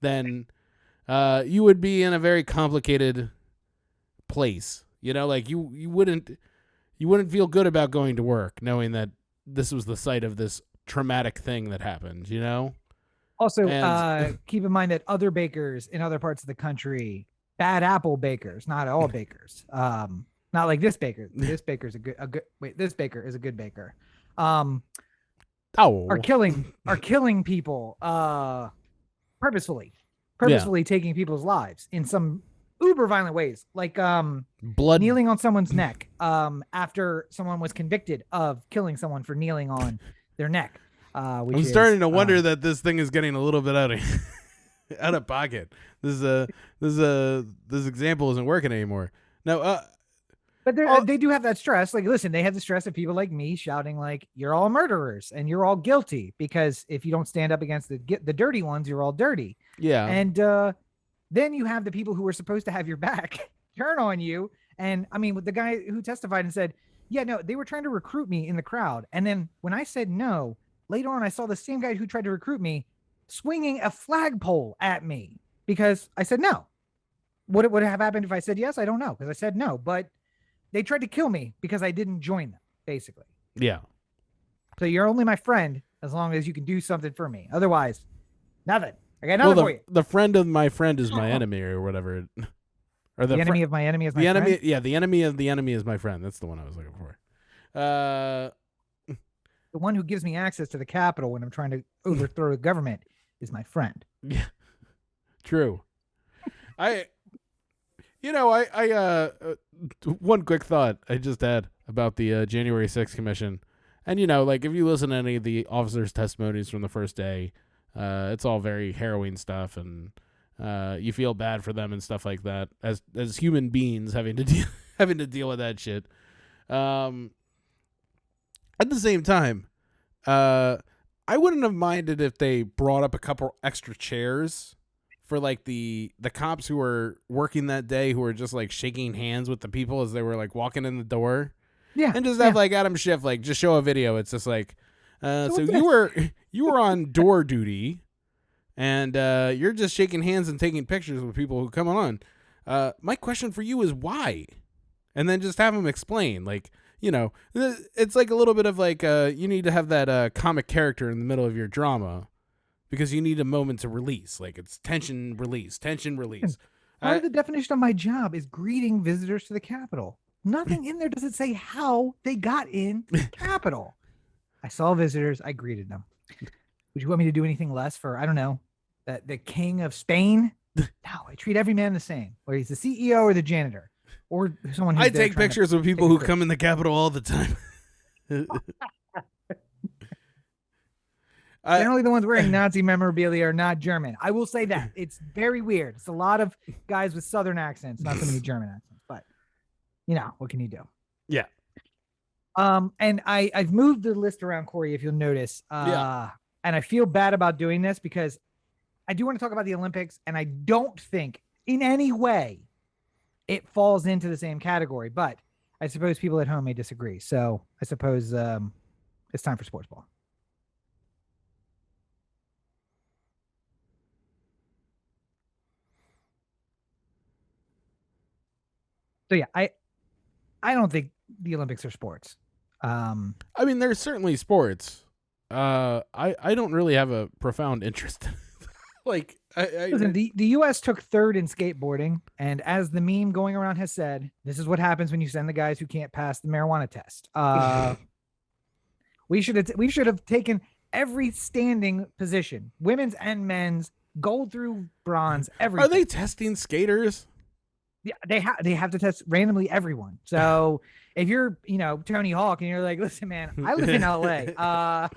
then you would be in a very complicated place. Like you wouldn't feel good about going to work knowing that this was the site of this traumatic thing that happened, Also, keep in mind that other bakers in other parts of the country, bad apple bakers, not all bakers, not like this baker. This baker is this baker is a good baker. Are killing people purposefully taking people's lives in some uber violent ways, like blood kneeling on someone's neck after someone was convicted of killing someone for kneeling on their neck. Which I'm starting to wonder that this thing is getting a little bit out of pocket. This example isn't working anymore. No, but they do have that stress. Like, listen, they have the stress of people like me shouting like, "You're all murderers and you're all guilty," because if you don't stand up against the dirty ones, you're all dirty. Yeah. And then you have the people who are supposed to have your back turn on you. And I mean, with the guy who testified and said, "Yeah, no, they were trying to recruit me in the crowd." And then when I said no, later on, I saw the same guy who tried to recruit me swinging a flagpole at me because I said no. What would have happened if I said yes? I don't know, because I said no. But they tried to kill me because I didn't join them, basically. Yeah. So you're only my friend as long as you can do something for me. Otherwise, nothing. I got nothing for you. The friend of my friend is my enemy, or whatever. Or the enemy of my enemy is my friend? Enemy, yeah, the enemy of the enemy is my friend. That's the one I was looking for. The one who gives me access to the Capitol when I'm trying to overthrow the government is my friend. Yeah, true. One quick thought I just had about the January 6th commission. And, like if you listen to any of the officers' testimonies from the first day, it's all very harrowing stuff, and you feel bad for them and stuff like that as human beings having to deal with that shit. At the same time, I wouldn't have minded if they brought up a couple extra chairs for like the cops who were working that day, who were just like shaking hands with the people as they were like walking in the door. Yeah. And just have like Adam Schiff like just show a video. It's just like, so you were on door duty, and you're just shaking hands and taking pictures with people who come on. My question for you is why? And then just have them explain. Like, it's like a little bit of like you need to have that comic character in the middle of your drama, because you need a moment to release. Like, it's tension release. Part of the definition of my job is greeting visitors to the Capitol. Nothing in there does it say how they got in the Capitol. I saw visitors. I greeted them. Would you want me to do anything less for, I don't know, the king of Spain? No, I treat every man the same, whether he's the CEO or the janitor or someone who's I take pictures of people who come in the Capitol all the time. Generally, the ones wearing Nazi memorabilia are not German. I will say that. It's very weird. It's a lot of guys with Southern accents, not so many German accents. But, what can you do? Yeah. And I've moved the list around, Corey, if you'll notice. And I feel bad about doing this because I do want to talk about the Olympics, and I don't think in any way it falls into the same category. But I suppose people at home may disagree. So I suppose it's time for Sportsball. So yeah, I don't think the Olympics are sports. I mean, there's certainly sports. I don't really have a profound interest. Like, listen, the U.S. took third in skateboarding, and as the meme going around has said, this is what happens when you send the guys who can't pass the marijuana test. We should have taken every standing position, women's and men's, gold through bronze. Everything. Are they testing skaters? Yeah, they have to test randomly everyone. So if you're, Tony Hawk and you're like, listen, man, I live in LA.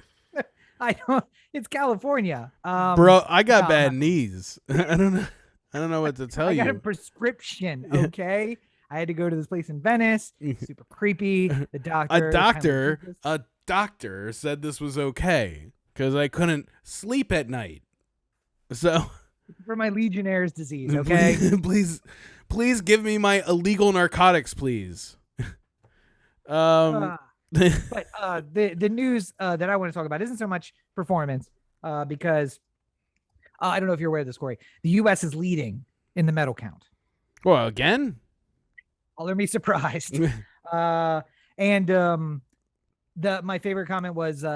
It's California. Bro, I got bad knees. I don't know what to tell you. I got a prescription. Okay. I had to go to this place in Venice. Super creepy. The doctor. A doctor said this was okay because I couldn't sleep at night. So for my Legionnaire's disease. Okay. Please give me my illegal narcotics, please. But the news that I want to talk about isn't so much performance because I don't know if you're aware of this, Corey. The U.S. is leading in the medal count. Well, again? Color me surprised. My favorite comment was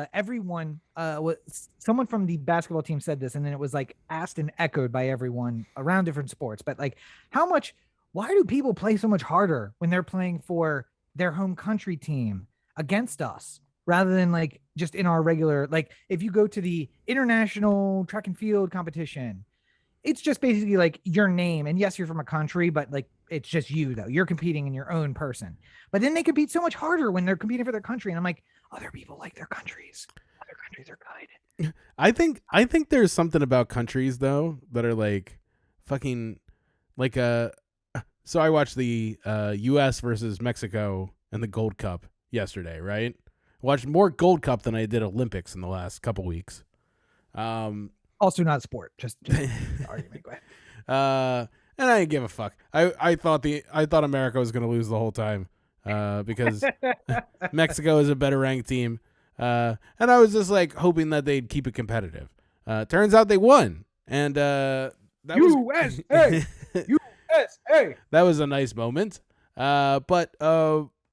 someone from the basketball team said this, and then it was like asked and echoed by everyone around different sports. But like, why do people play so much harder when they're playing for their home country team against us rather than like just in our regular, like if you go to the international track and field competition, it's just basically like your name. And yes, you're from a country, but like, it's just you though. You're competing in your own person, but then they compete so much harder when they're competing for their country. And I'm like, other people like their countries. Other countries are good. I think there's something about countries though that are like fucking like so I watched the US versus Mexico in the Gold Cup yesterday, right? Watched more Gold Cup than I did Olympics in the last couple weeks. Also not a sport, just argument. Go ahead. And I didn't give a fuck. I thought America was going to lose the whole time because Mexico is a better ranked team. And I was just like hoping that they'd keep it competitive. Turns out they won. And that USA! USA! That was a nice moment. But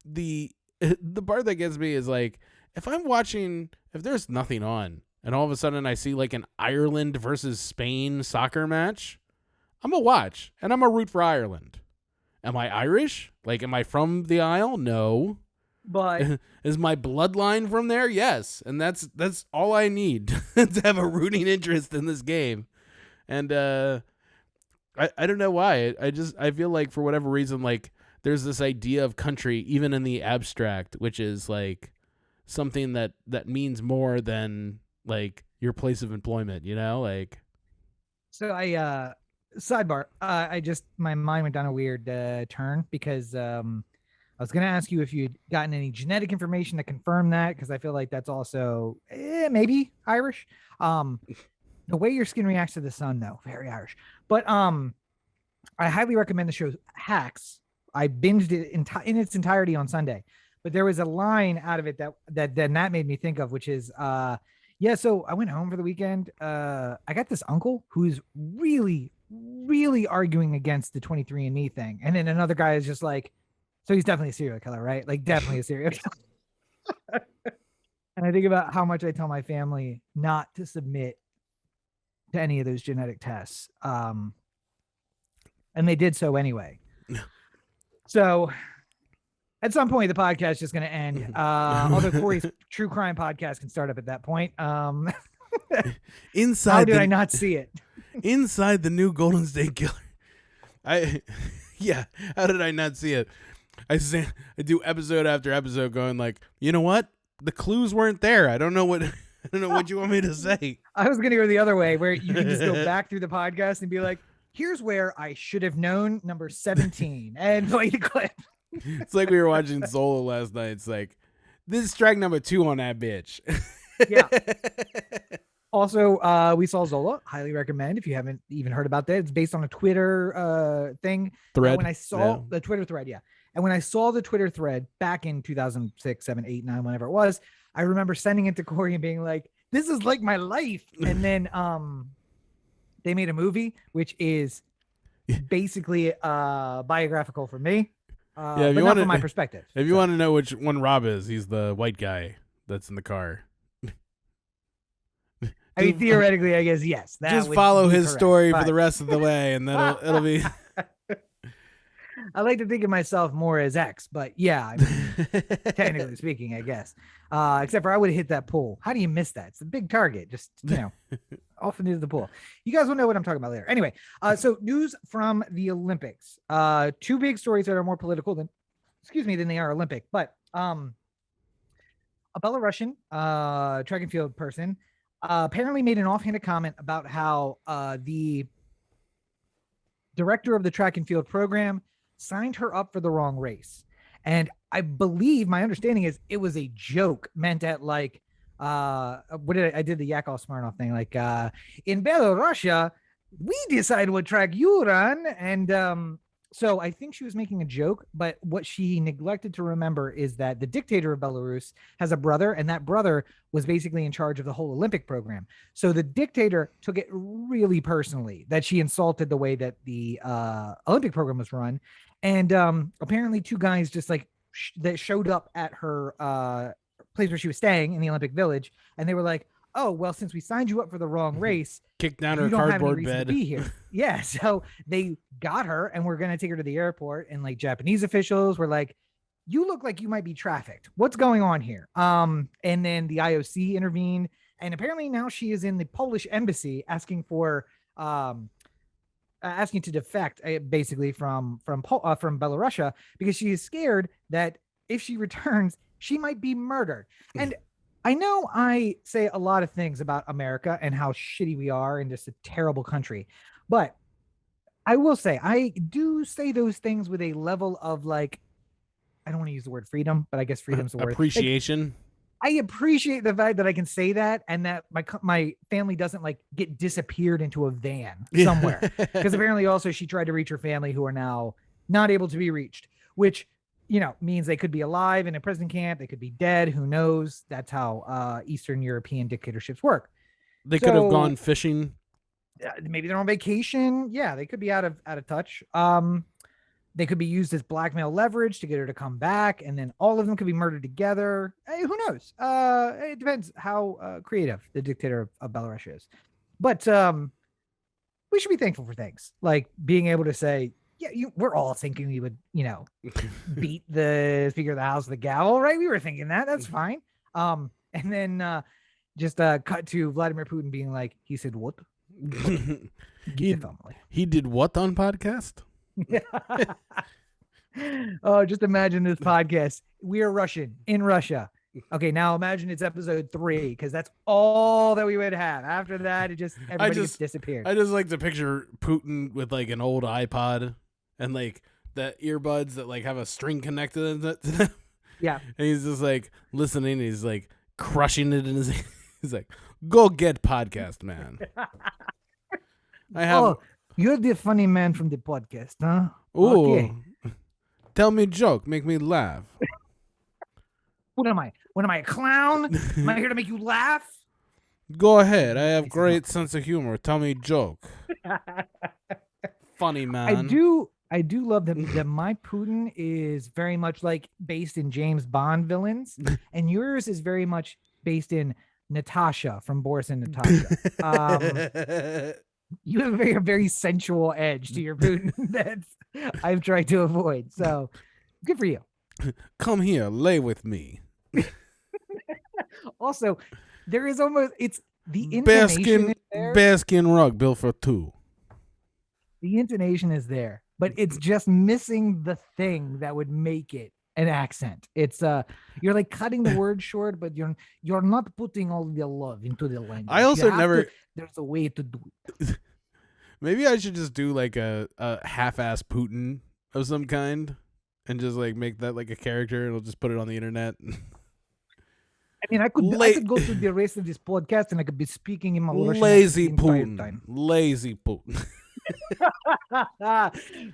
the part that gets me is like, if there's nothing on and all of a sudden I see like an Ireland versus Spain soccer match, I'm going to watch and I'm going to root for Ireland. Am I Irish? Like, am I from the Isle? No. But is my bloodline from there? Yes. And that's all I need to have a rooting interest in this game. And I don't know why. I feel like for whatever reason, like there's this idea of country, even in the abstract, which is like something that means more than like your place of employment, you know? Like, so I sidebar, my mind went down a weird turn because I was going to ask you if you'd gotten any genetic information to confirm that, because I feel like that's also maybe Irish. The way your skin reacts to the sun, though, very Irish. But I highly recommend the show Hacks. I binged it in its entirety on Sunday, but there was a line out of it that made me think of, which is so I went home for the weekend. I got this uncle who's really, really arguing against the 23andMe thing, and then another guy is just like, so he's definitely a serial killer, right? Like, definitely a serial killer. And I think about how much I tell my family not to submit to any of those genetic tests. And they did so anyway. So at some point, the podcast is just going to end. Although Corey's true crime podcast can start up at that point. Inside, how did I not see it? Inside the new Golden State Killer. How did I not see it? I do episode after episode going like, you know what? The clues weren't there. I don't know what you want me to say. I was going to go the other way, where you can just go back through the podcast and be like, here's where I should have known number 17 and play the clip. It's like we were watching Zola last night. It's like, this is strike number 2 on that bitch. Yeah. Also, we saw Zola. Highly recommend if you haven't even heard about that. It's based on a Twitter thing. Thread. When I saw the Twitter thread, yeah. And when I saw the Twitter thread back in 2006, 7, 8, 9, whenever it was, I remember sending it to Corey and being like, this is like my life. And then they made a movie, which is basically biographical for me. But not from my perspective. If you want to know which one Rob is, he's the white guy that's in the car. I mean, theoretically, I guess, yes. Just follow his story for the rest of the way, and then it'll be... I like to think of myself more as X, but yeah, I mean, technically speaking, I guess. Except for I would have hit that pool. How do you miss that? It's a big target. Just, off into the pool. You guys will know what I'm talking about later. Anyway, so news from the Olympics. 2 big stories that are more political than they are Olympic. But a Belarusian track and field person apparently made an offhanded comment about how the director of the track and field program signed her up for the wrong race. And I believe my understanding is it was a joke meant at like, I did the Yakov Smirnoff thing. Like, in Belarusia, we decide what track you run. And so I think she was making a joke, but what she neglected to remember is that the dictator of Belarus has a brother, and that brother was basically in charge of the whole Olympic program. So the dictator took it really personally that she insulted the way that the Olympic program was run. And apparently 2 guys just like that showed up at her place where she was staying in the Olympic Village, and they were like, oh, well, since we signed you up for the wrong race, kicked down her cardboard bed. To be here. Yeah, so they got her, and we're gonna take her to the airport. And like Japanese officials were like, "You look like you might be trafficked. What's going on here?" And then the IOC intervened, and apparently now she is in the Polish embassy asking for asking to defect, basically from Belarusia, because she is scared that if she returns, she might be murdered. And I know I say a lot of things about America and how shitty we are and just a terrible country, but I will say I do say those things with a level of like, I don't want to use the word freedom, but I guess freedom's the word. Like, Appreciation. I appreciate the fact that I can say that and that my family doesn't like get disappeared into a van somewhere. Because apparently also she tried to reach her family who are now not able to be reached, which, you know, means they could be alive in a prison camp. They could be dead. Who knows? That's how Eastern European dictatorships work. They could have gone fishing. Maybe they're on vacation. Yeah, they could be out of touch. They could be used as blackmail leverage to get her to come back, and then all of them could be murdered together. Hey, who knows? It depends how creative the dictator of Belarus is. But we should be thankful for things like being able to say, yeah, we're all thinking we would, you know, beat the Speaker of the House with the gavel, right? We were thinking that. That's fine. And then just cut to Vladimir Putin being like, he said what? He did what on podcast? Oh, just imagine this podcast. We are Russian in Russia. Okay, now imagine it's episode 3 because that's all that we would have. After that, everybody just disappeared. I just like to picture Putin with like an old iPod and like the earbuds that like have a string connected to them. Yeah, and he's just like listening. He's like crushing it in his. He's like, "Go get podcast, man." I have. Oh, you're the funny man from the podcast, huh? Ooh, okay. Tell me a joke, make me laugh. What am I? What am I, a clown? Am I here to make you laugh? Go ahead. I have great sense of humor. Tell me a joke. Funny man. I do love that my Putin is very much like based in James Bond villains, and yours is very much based in Natasha from Boris and Natasha. You have a very, very sensual edge to your Putin that I've tried to avoid. So good for you. Come here, lay with me. Also, there is almost, it's the intonation Bearskin rug built for 2. The intonation is there, but it's just missing the thing that would make it an accent. It's you're like cutting the word short, but you're not putting all the love into the language. I also there's a way to do it. Maybe I should just do like a half-ass Putin of some kind and just like make that like a character and I'll just put it on the internet. I mean, I could go through the rest of this podcast and I could be speaking in my lazy Putin. Lazy Putin.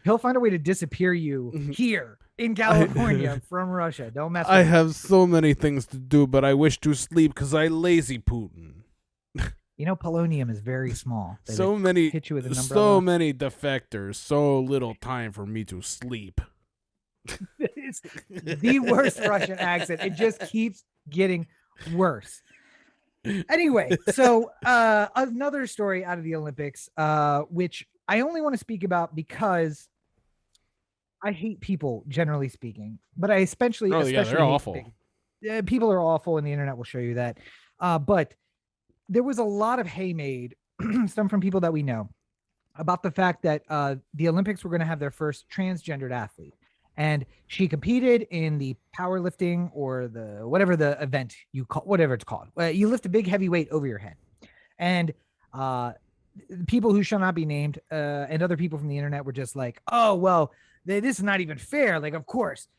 He'll find a way to disappear you here in California from Russia. Don't mess with I have so many things to do, but I wish to sleep because I lazy Putin. You know, polonium is very small. So many defectors, so little time for me to sleep. It's the worst Russian accent. It just keeps getting worse. Anyway, so another story out of the Olympics, which I only want to speak about because I hate people, generally speaking, but I especially they're awful. People are awful, and the internet will show you that. But there was a lot of hay made, some from people that we know, about the fact that the Olympics were going to have their first transgendered athlete. And she competed in the powerlifting or the whatever the event whatever it's called. You lift a big heavy weight over your head. And people who shall not be named and other people from the internet were just like, oh, well, this is not even fair. Like, of course,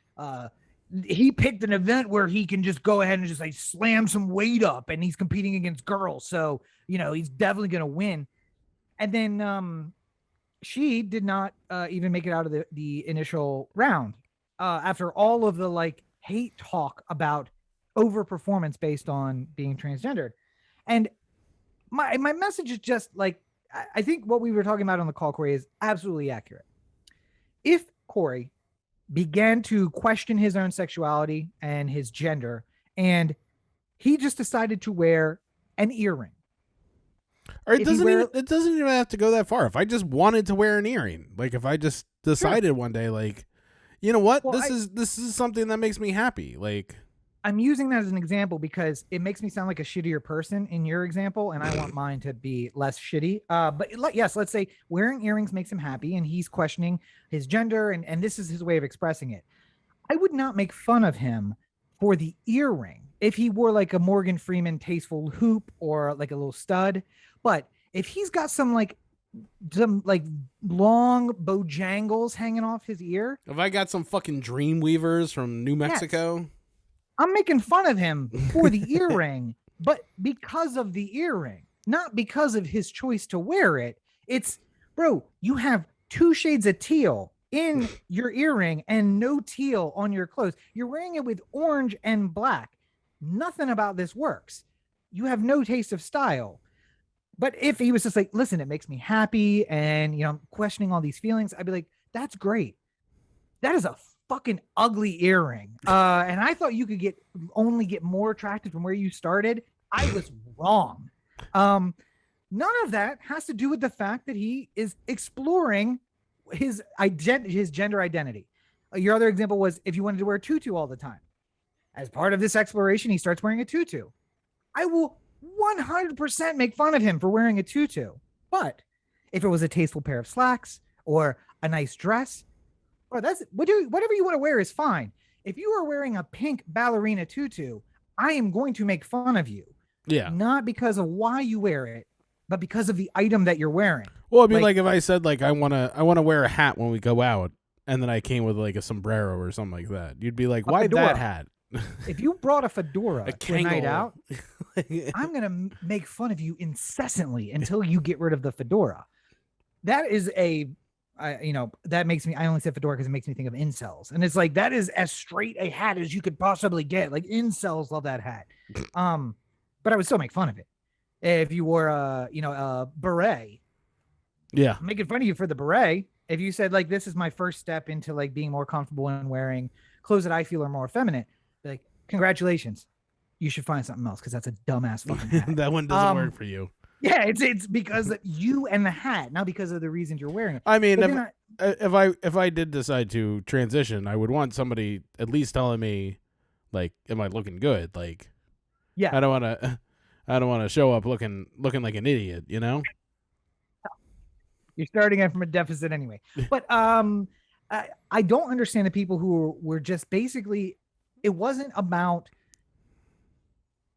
he picked an event where he can just go ahead and just like slam some weight up and he's competing against girls. So, you know, he's definitely going to win. And then she did not even make it out of the initial round after all of the like hate talk about overperformance based on being transgendered. And my message is just like, I think what we were talking about on the call, Corey, is absolutely accurate. If Corey began to question his own sexuality and his gender, and he just decided to wear an earring. Or it doesn't even have to go that far. If I just wanted to wear an earring, like if I just decided one day, like, you know what, this is something that makes me happy. Like, I'm using that as an example because it makes me sound like a shittier person in your example, and I want mine to be less shitty. But yes, let's say wearing earrings makes him happy, and he's questioning his gender, and this is his way of expressing it. I would not make fun of him for the earring. If he wore like a Morgan Freeman tasteful hoop or like a little stud, but if he's got some like long bojangles hanging off his ear, If I got some fucking Dreamweavers from New Mexico, yes, I'm making fun of him for the earring, but because of the earring, not because of his choice to wear it. It's, bro, you have 2 shades of teal in your earring and no teal on your clothes. You're wearing it with orange and black. Nothing about this works. You have no taste of style. But if he was just like, listen, it makes me happy and, you know, I'm questioning all these feelings, I'd be like, that's great. That is a fucking ugly earring. And I thought you could only get more attractive from where you started. I was wrong. None of that has to do with the fact that he is exploring his gender identity. Your other example was if you wanted to wear a tutu all the time. As part of this exploration, he starts wearing a tutu. I will 100% make fun of him for wearing a tutu. But if it was a tasteful pair of slacks or a nice dress, or whatever you want to wear is fine. If you are wearing a pink ballerina tutu, I am going to make fun of you. Yeah. Not because of why you wear it, but because of the item that you're wearing. Well, it'd be like if I said like I wanna wear a hat when we go out, and then I came with like a sombrero or something like that. You'd be like, why that hat? If you brought a fedora to a night out, I'm gonna make fun of you incessantly until you get rid of the fedora. That is that makes me. I only said fedora because it makes me think of incels, and it's like that is as straight a hat as you could possibly get. Like incels love that hat. But I would still make fun of it if you wore a beret. Yeah, I'm making fun of you for the beret. If you said like this is my first step into like being more comfortable in wearing clothes that I feel are more feminine, like congratulations, you should find something else because that's a dumbass fucking hat. That one doesn't work for you. Yeah, it's because of you and the hat, not because of the reasons you're wearing it. I mean, if I did decide to transition, I would want somebody at least telling me, like, am I looking good? Like, yeah, I don't want to show up looking like an idiot, you know. You're starting out from a deficit anyway. But I don't understand the people who were just basically, it wasn't about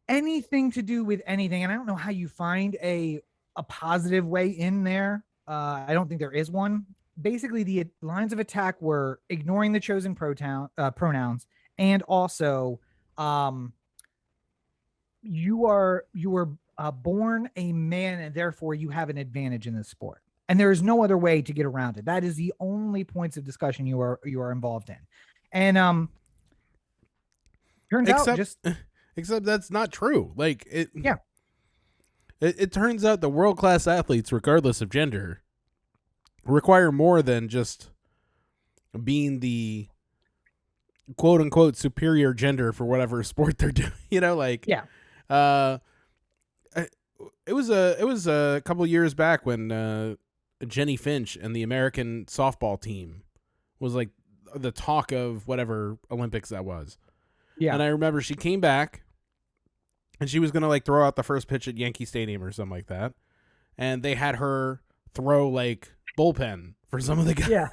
anything to do with anything. And I don't know how you find a positive way in there. I don't think there is one. Basically, the lines of attack were ignoring the chosen pronouns, and also you were born a man, and therefore you have an advantage in this sport. And there is no other way to get around it. That is the only points of discussion you are involved in. And turns out just except that's not true. Like it. Yeah. It turns out the world-class athletes, regardless of gender, require more than just being the quote-unquote superior gender for whatever sport they're doing. You know, like yeah. It was a couple of years back when Jenny Finch and the American softball team was like the talk of whatever Olympics that was. Yeah. And I remember she came back and she was going to like throw out the first pitch at Yankee Stadium or something like that. And they had her throw like bullpen for some of the guys. Yeah.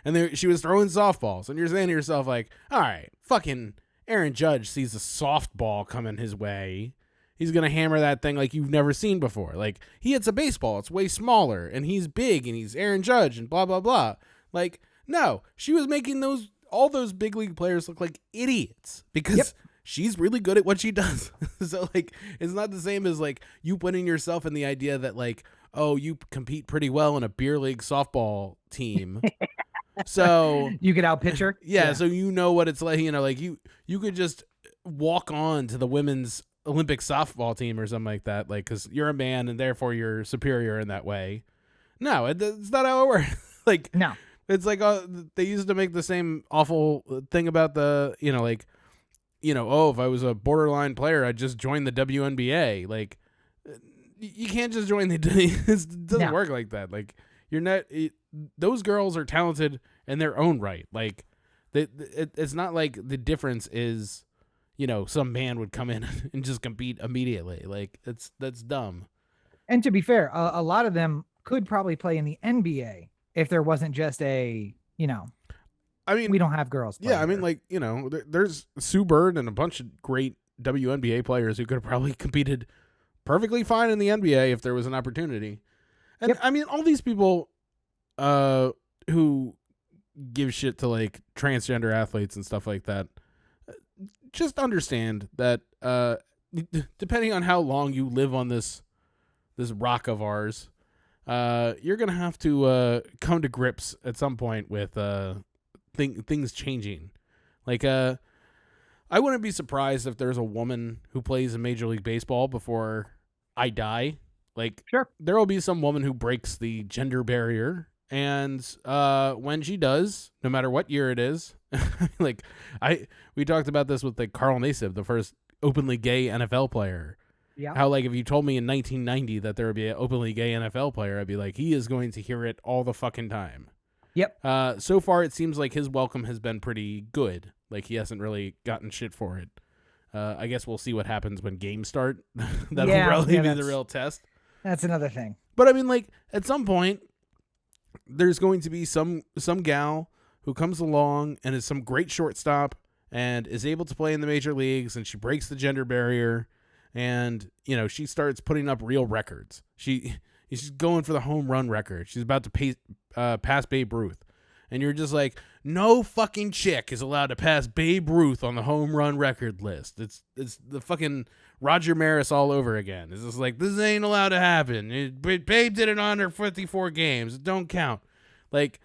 And she was throwing softballs. And you're saying to yourself like, all right, fucking Aaron Judge sees a softball coming his way. He's going to hammer that thing like you've never seen before. Like, he hits a baseball. It's way smaller, and he's big, and he's Aaron Judge, and blah, blah, blah. Like, no. She was making all those big league players look like idiots because she's really good at what she does. So, like, it's not the same as, like, you putting yourself in the idea that, like, oh, you compete pretty well in a beer league softball team. So you could outpitch her. Yeah, so you know what it's like. You know, like, you could just walk on to the women's Olympic softball team or something like that, like, because you're a man and therefore you're superior in that way. No, it's not how it works. Like, no, it's like they used to make the same awful thing about the, you know, like, you know, oh, if I was a borderline player, I'd just join the WNBA. Like, you can't just join the. It doesn't work like that. Like, you're not. Those girls are talented in their own right. Like, it's not like the difference is, you know, some man would come in and just compete immediately. Like, that's dumb. And to be fair, a lot of them could probably play in the NBA if there wasn't just a, you know, I mean, we don't have girls. Yeah, I mean, here. like, you know, there's Sue Bird and a bunch of great WNBA players who could have probably competed perfectly fine in the NBA if there was an opportunity. And Yep. I mean, all these people who give shit to like transgender athletes and stuff like that, just understand that depending on how long you live on this rock of ours, you're gonna have to come to grips at some point with things changing. Like I wouldn't be surprised if there's a woman who plays in Major League Baseball before I die. Like, Sure. there will be some woman who breaks the gender barrier, and when she does, no matter what year it is, like we talked about this with like Carl Nassib, the first openly gay NFL player. Yeah. How, like, if you told me in 1990 that there would be an openly gay NFL player, I'd be like, he is going to hear it all the fucking time. Yep. So far, it seems like his welcome has been pretty good. Like, he hasn't really gotten shit for it. I guess we'll see what happens when games start. That'll probably be the real test. That's another thing. But I mean, like, at some point, there's going to be some gal who comes along and is some great shortstop and is able to play in the major leagues, and she breaks the gender barrier, and, you know, she starts putting up real records. She's going for the home run record. She's about to pass Babe Ruth. And you're just like, no fucking chick is allowed to pass Babe Ruth on the home run record list. It's the fucking Roger Maris all over again. It's just like, this ain't allowed to happen. Babe did it on her 54 games. It don't count. Like,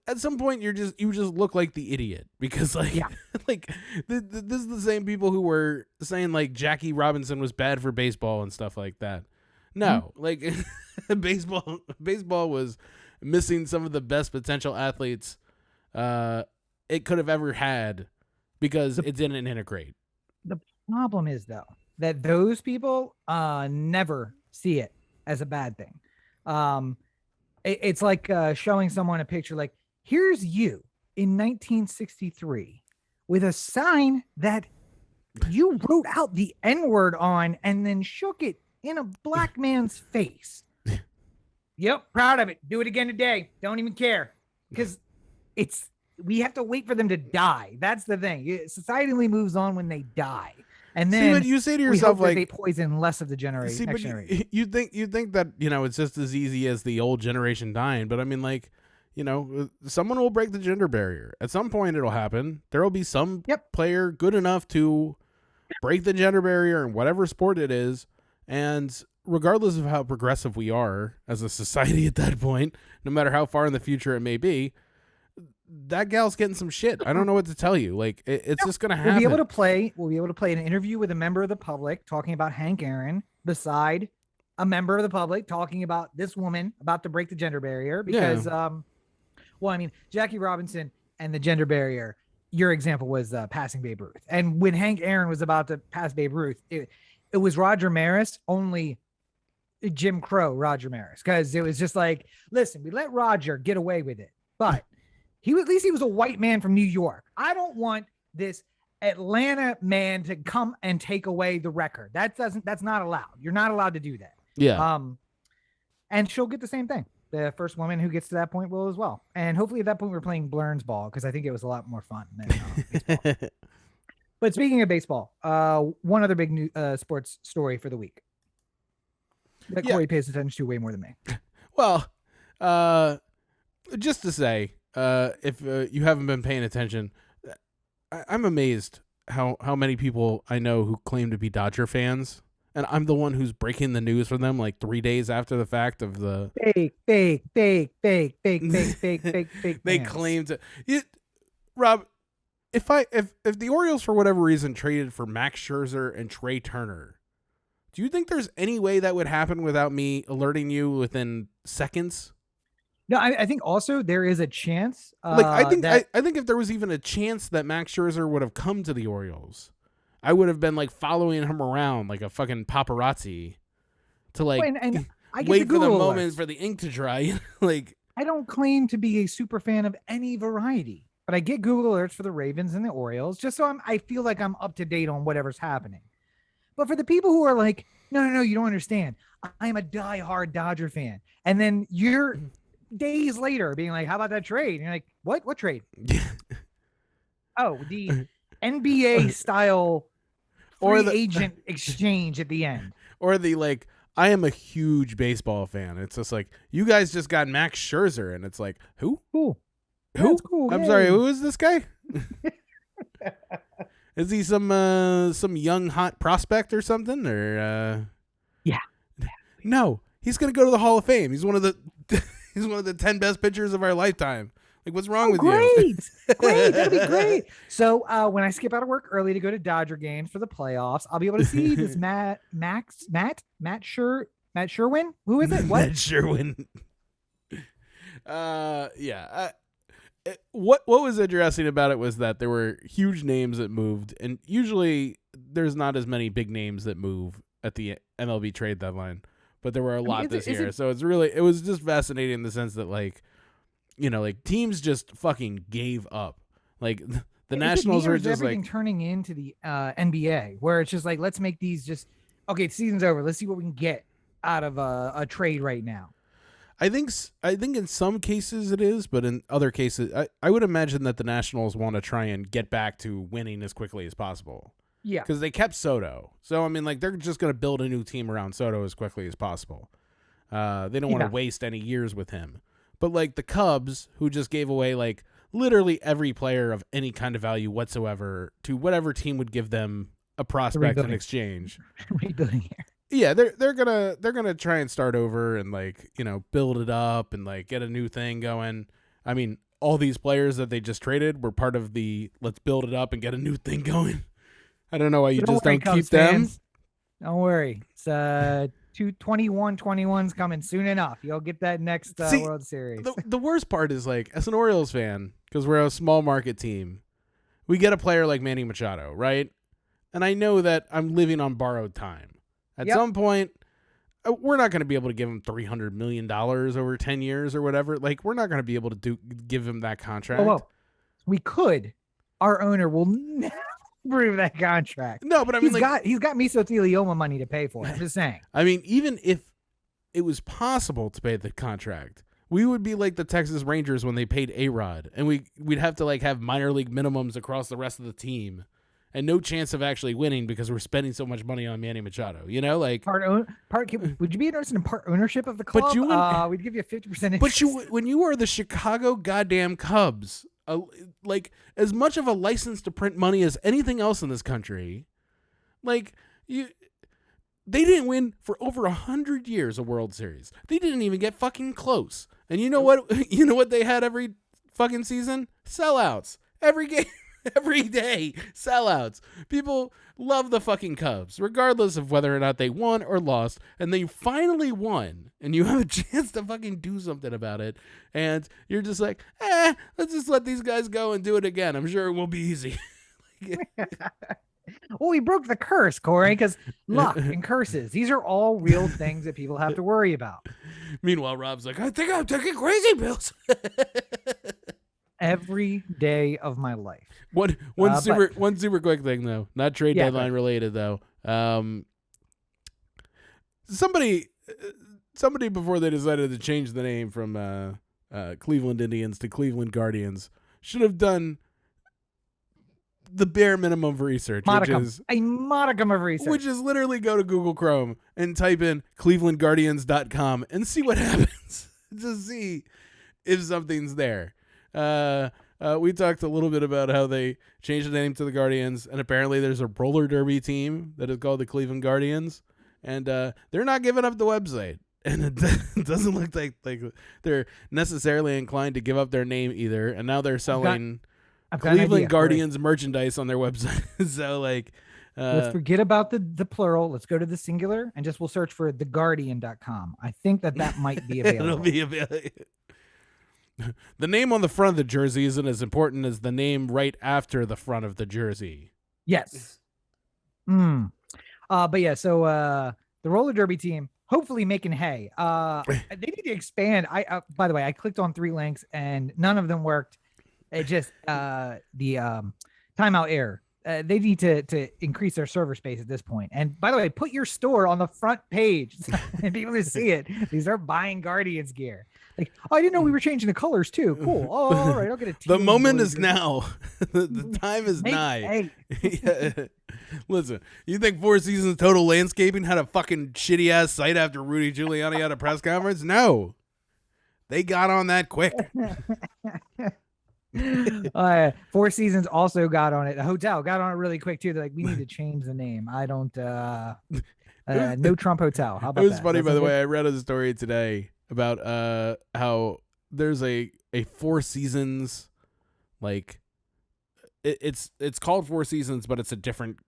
at some point, you just look like the idiot, because like, like this is the same people who were saying like Jackie Robinson was bad for baseball and stuff like that. No, like baseball was missing some of the best potential athletes it could have ever had because it didn't integrate. The problem is, though, that those people never see it as a bad thing. It's like showing someone a picture like, here's you in 1963 with a sign that you wrote out the N-word on and then shook it in a black man's face. Yep, proud of it. Do it again today. Don't even care. Because we have to wait for them to die. That's the thing. Society only moves on when they die. And then but you say to yourself, like, they poison less of the generation. But you think that, you know, it's just as easy as the old generation dying. But I mean, like, you know, someone will break the gender barrier. At some point it'll happen. There will be some player good enough to break the gender barrier in whatever sport it is. And regardless of how progressive we are as a society at that point, no matter how far in the future it may be, that gal's getting some shit. I don't know what to tell you. Like, it's just going to happen. We'll be able to play an interview with a member of the public talking about Hank Aaron beside a member of the public talking about this woman about to break the gender barrier because, well, I mean, Jackie Robinson and the gender barrier, your example was passing Babe Ruth. And when Hank Aaron was about to pass Babe Ruth, it was Roger Maris, only Jim Crow Roger Maris, because it was just like, listen, we let Roger get away with it, but at least he was a white man from New York. I don't want this Atlanta man to come and take away the record. That's not allowed. You're not allowed to do that. Yeah. And she'll get the same thing. The first woman who gets to that point will as well. And hopefully at that point we're playing Blurns ball, because I think it was a lot more fun than baseball. But speaking of baseball, one other big new sports story for the week that Corey pays attention to way more than me. Well, just to say, if you haven't been paying attention, I'm amazed how many people I know who claim to be Dodger fans, and I'm the one who's breaking the news for them like 3 days after the fact of the fake. They claim to. Rob, if the Orioles for whatever reason traded for Max Scherzer and Trey Turner, do you think there's any way that would happen without me alerting you within seconds? No, I think also there is a chance. I think if there was even a chance that Max Scherzer would have come to the Orioles, I would have been like following him around like a fucking paparazzi to like wait for the moment for the ink to dry. Like, I don't claim to be a super fan of any variety, but I get Google alerts for the Ravens and the Orioles just so I feel like I'm up to date on whatever's happening. But for the people who are like, no, you don't understand. I am a diehard Dodger fan. And then you're days later being like, how about that trade? And you're like, what trade? Oh, the NBA style Or free agent exchange at the end. Or the like, I am a huge baseball fan. It's just like, you guys just got Max Scherzer, and it's like, who? Cool. Who? That's cool. I'm Yay. sorry, who is this guy? Is he some young hot prospect or something? Or Yeah. No, he's gonna go to the Hall of Fame. He's one of the he's one of the 10 best pitchers of our lifetime. Like, what's wrong with you? Great. That'd be great. So when I skip out of work early to go to Dodger games for the playoffs, I'll be able to see this Matt Sherwin. Who is it? What? Matt Sherwin. Yeah. What was interesting about it was that there were huge names that moved, and usually there's not as many big names that move at the MLB trade deadline, but there were a lot this year. So it was just fascinating in the sense that, like, you know, like, teams just fucking gave up. Like, the Nationals were just everything like turning into the NBA, where it's just like, let's make these just okay. The season's over. Let's see what we can get out of a trade right now. I think in some cases it is, but in other cases, I would imagine that the Nationals want to try and get back to winning as quickly as possible. Yeah, because they kept Soto, so I mean, like, they're just going to build a new team around Soto as quickly as possible. They don't want to waste any years with him. But like the Cubs, who just gave away like literally every player of any kind of value whatsoever to whatever team would give them a prospect in exchange. Rebuilding here. Yeah, they're gonna try and start over and, like, you know, build it up and, like, get a new thing going. I mean, all these players that they just traded were part of the let's build it up and get a new thing going. I don't know why you just don't keep them. Don't worry. It's 21-21's coming soon enough. You'll get that next World Series. The worst part is, like, as an Orioles fan, because we're a small market team, we get a player like Manny Machado, right? And I know that I'm living on borrowed time. At some point, we're not going to be able to give him $300 million over 10 years or whatever. Like, we're not going to be able to give him that contract. Well, we could. Our owner will never approve that contract. No, but I mean, he's got mesothelioma money to pay for it. I'm just saying. I mean, even if it was possible to pay the contract, we would be like the Texas Rangers when they paid A-Rod, and we'd have to, like, have minor league minimums across the rest of the team. And no chance of actually winning because we're spending so much money on Manny Machado. You know, like would you be interested in part ownership of the club? But we'd give you a 50% interest. But when you are the Chicago goddamn Cubs, like, as much of a license to print money as anything else in this country, like, they didn't win for over 100 years a World Series. They didn't even get fucking close. And you know what? You know what they had every fucking season? Sellouts. Every game. Every day, sellouts. People love the fucking Cubs, regardless of whether or not they won or lost. And they finally won, and you have a chance to fucking do something about it. And you're just like, let's just let these guys go and do it again. I'm sure it won't be easy. Well, we broke the curse, Corey, because luck and curses, these are all real things that people have to worry about. Meanwhile, Rob's like, I think I'm taking crazy pills. Every day of my life. One super quick thing though, not trade deadline related though. Somebody before they decided to change the name from Cleveland Indians to Cleveland Guardians should have done the bare minimum of research, a modicum of research, which is literally go to Google Chrome and type in clevelandguardians.com and see what happens to see if something's there. We talked a little bit about how they changed the name to the Guardians, and apparently there's a roller derby team that is called the Cleveland Guardians, and they're not giving up the website, and it doesn't look like they're necessarily inclined to give up their name either, and now they're selling Cleveland Guardians merchandise on their website. So, like, let's forget about the plural. Let's go to the singular, and we'll search for theguardian.com. I think that might be available. It'll be available. The name on the front of the jersey isn't as important as the name right after the front of the jersey. Yes. But yeah, so the roller derby team hopefully making hay. They need to expand. By the way, I clicked on 3 links and none of them worked. It just the timeout error. They need to increase their server space at this point. And by the way, put your store on the front page and people can see it. These are buying Guardians gear. Like, oh, I didn't know we were changing the colors too. Cool. Oh, all right, I'll get a teal. The moment blue is jersey. now. The time is Make nigh. hay. Yeah. Listen, you think Four Seasons Total Landscaping had a fucking shitty ass site after Rudy Giuliani had a press conference? No. They got on that quick. Four Seasons also got on it. The hotel got on it really quick too. They're like, we need to change the name. I don't no Trump Hotel. How about It was that? funny, by the Sound way. I read a story today about how there's a Four Seasons, like it's called Four Seasons, but it's a different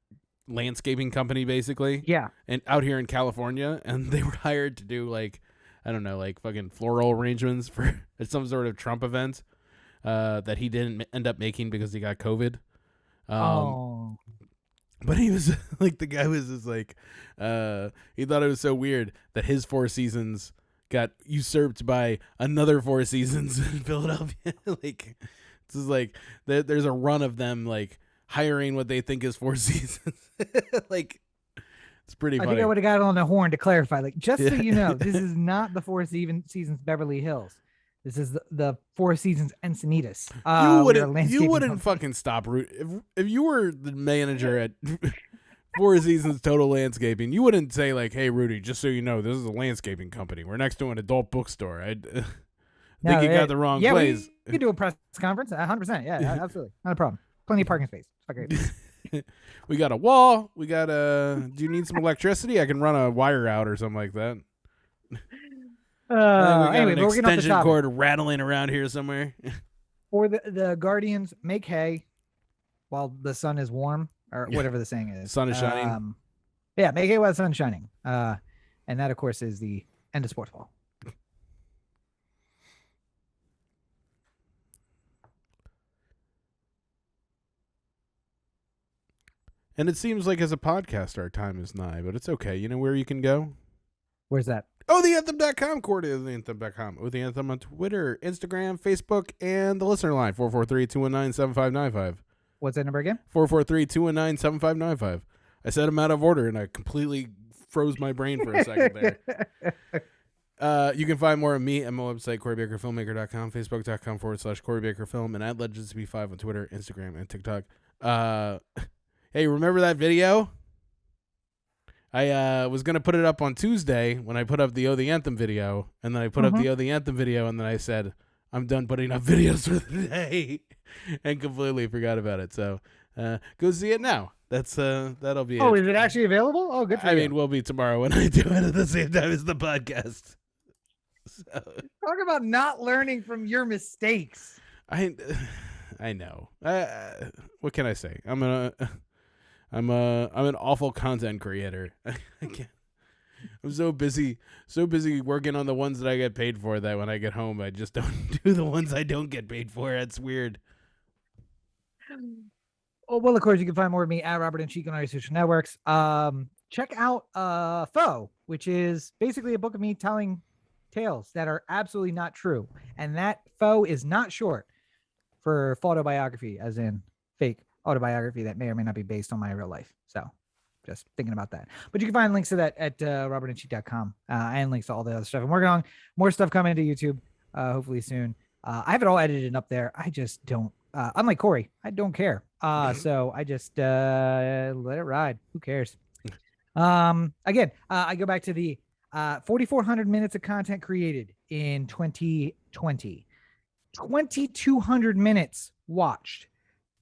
landscaping company basically. good? Yeah. And out here in California, and they were hired to do like, I don't know, like fucking floral arrangements for some sort of Trump event that he didn't end up making because he got COVID. Oh. But he was like, the guy was just like, he thought it was so weird that his Four Seasons got usurped by another Four Seasons in Philadelphia. Like, this is like, there's a run of them like hiring what they think is Four Seasons. Like, it's pretty funny. I think I would have got on the horn to clarify. Like, just so you know, this is not the Four Seasons Beverly Hills. This is the Four Seasons Encinitas. You wouldn't fucking stop if you were the manager at Four Seasons Total Landscaping. You wouldn't say like, "Hey, Rudy, just so you know, this is a landscaping company. We're next to an adult bookstore." I think you got the wrong place. We could do a press conference. 100%. Yeah, absolutely, not a problem. Plenty of parking space. Okay. We got a wall. We got do you need some electricity? I can run a wire out or something like that. Anyway, an we're getting off the extension topic. cord rattling around here somewhere. For the Guardians, make hay while the sun is warm, or whatever the saying is. Sun is shining. Yeah, make hay while the sun is shining. And that, of course, is the end of Sportsball. And it seems like as a podcast, our time is nigh, but it's okay. You know where you can go? Where's that? OTheAnthem.com, Corey, OTheAnthem.com. OTheAnthem on Twitter, Instagram, Facebook, and the listener line, 443-219-7595. What's that number again? 443-219-7595. I said them out of order, and I completely froze my brain for a second there. You can find more of me at my website, CoreyBakerFilmmaker.com, Facebook.com/CoreyBakerFilm, and at LegendsB5 on Twitter, Instagram, and TikTok. Hey, remember that video? I was going to put it up on Tuesday when I put up the O The Anthem video, and then I put up the O The Anthem video, and then I said, I'm done putting up videos for the day, and completely forgot about it. So go see it now. That'll be it. Oh, is it actually available? Oh, good for you. I mean, will be tomorrow when I do it at the same time as the podcast. So, talk about not learning from your mistakes. I know. What can I say? I'm an awful content creator. I can't. I'm so busy working on the ones that I get paid for that when I get home, I just don't do the ones I don't get paid for. That's weird. Oh, well, of course, you can find more of me at Robert and Cheek on our social networks. Check out Foe, which is basically a book of me telling tales that are absolutely not true. And that Foe is not short for autobiography, as in fake autobiography that may or may not be based on my real life. So just thinking about that. But you can find links to that at robertandcheek.com and links to all the other stuff. I'm working on more stuff coming to YouTube, hopefully soon. I have it all edited up there. I just don't, unlike Corey, I don't care. So I just let it ride. Who cares? Again, I go back to the 4,400 minutes of content created in 2020. 2,200 minutes watched.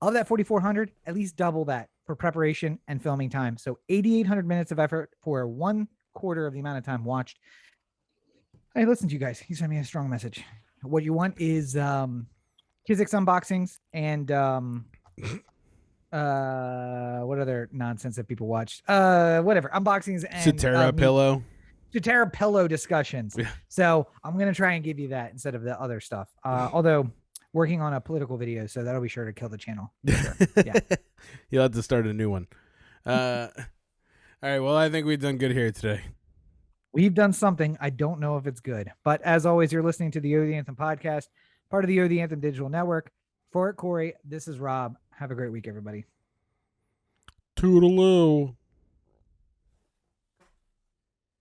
Of that 4,400, at least double that for preparation and filming time. So 8,800 minutes of effort for 1/4 of the amount of time watched. Hey, listen to you guys. You sent me a strong message. What you want is Kizik's unboxings and what other nonsense that people watched? Whatever. Unboxings and Cetera pillow. Cetera pillow discussions. Yeah. So I'm gonna try and give you that instead of the other stuff. Although working on a political video, so that'll be sure to kill the channel. Sure. Yeah. You'll have to start a new one. All right. Well, I think we've done good here today. We've done something. I don't know if it's good, but as always, you're listening to the O The Anthem podcast, part of the O The Anthem digital network. For Corey, this is Rob. Have a great week, everybody. Toodaloo.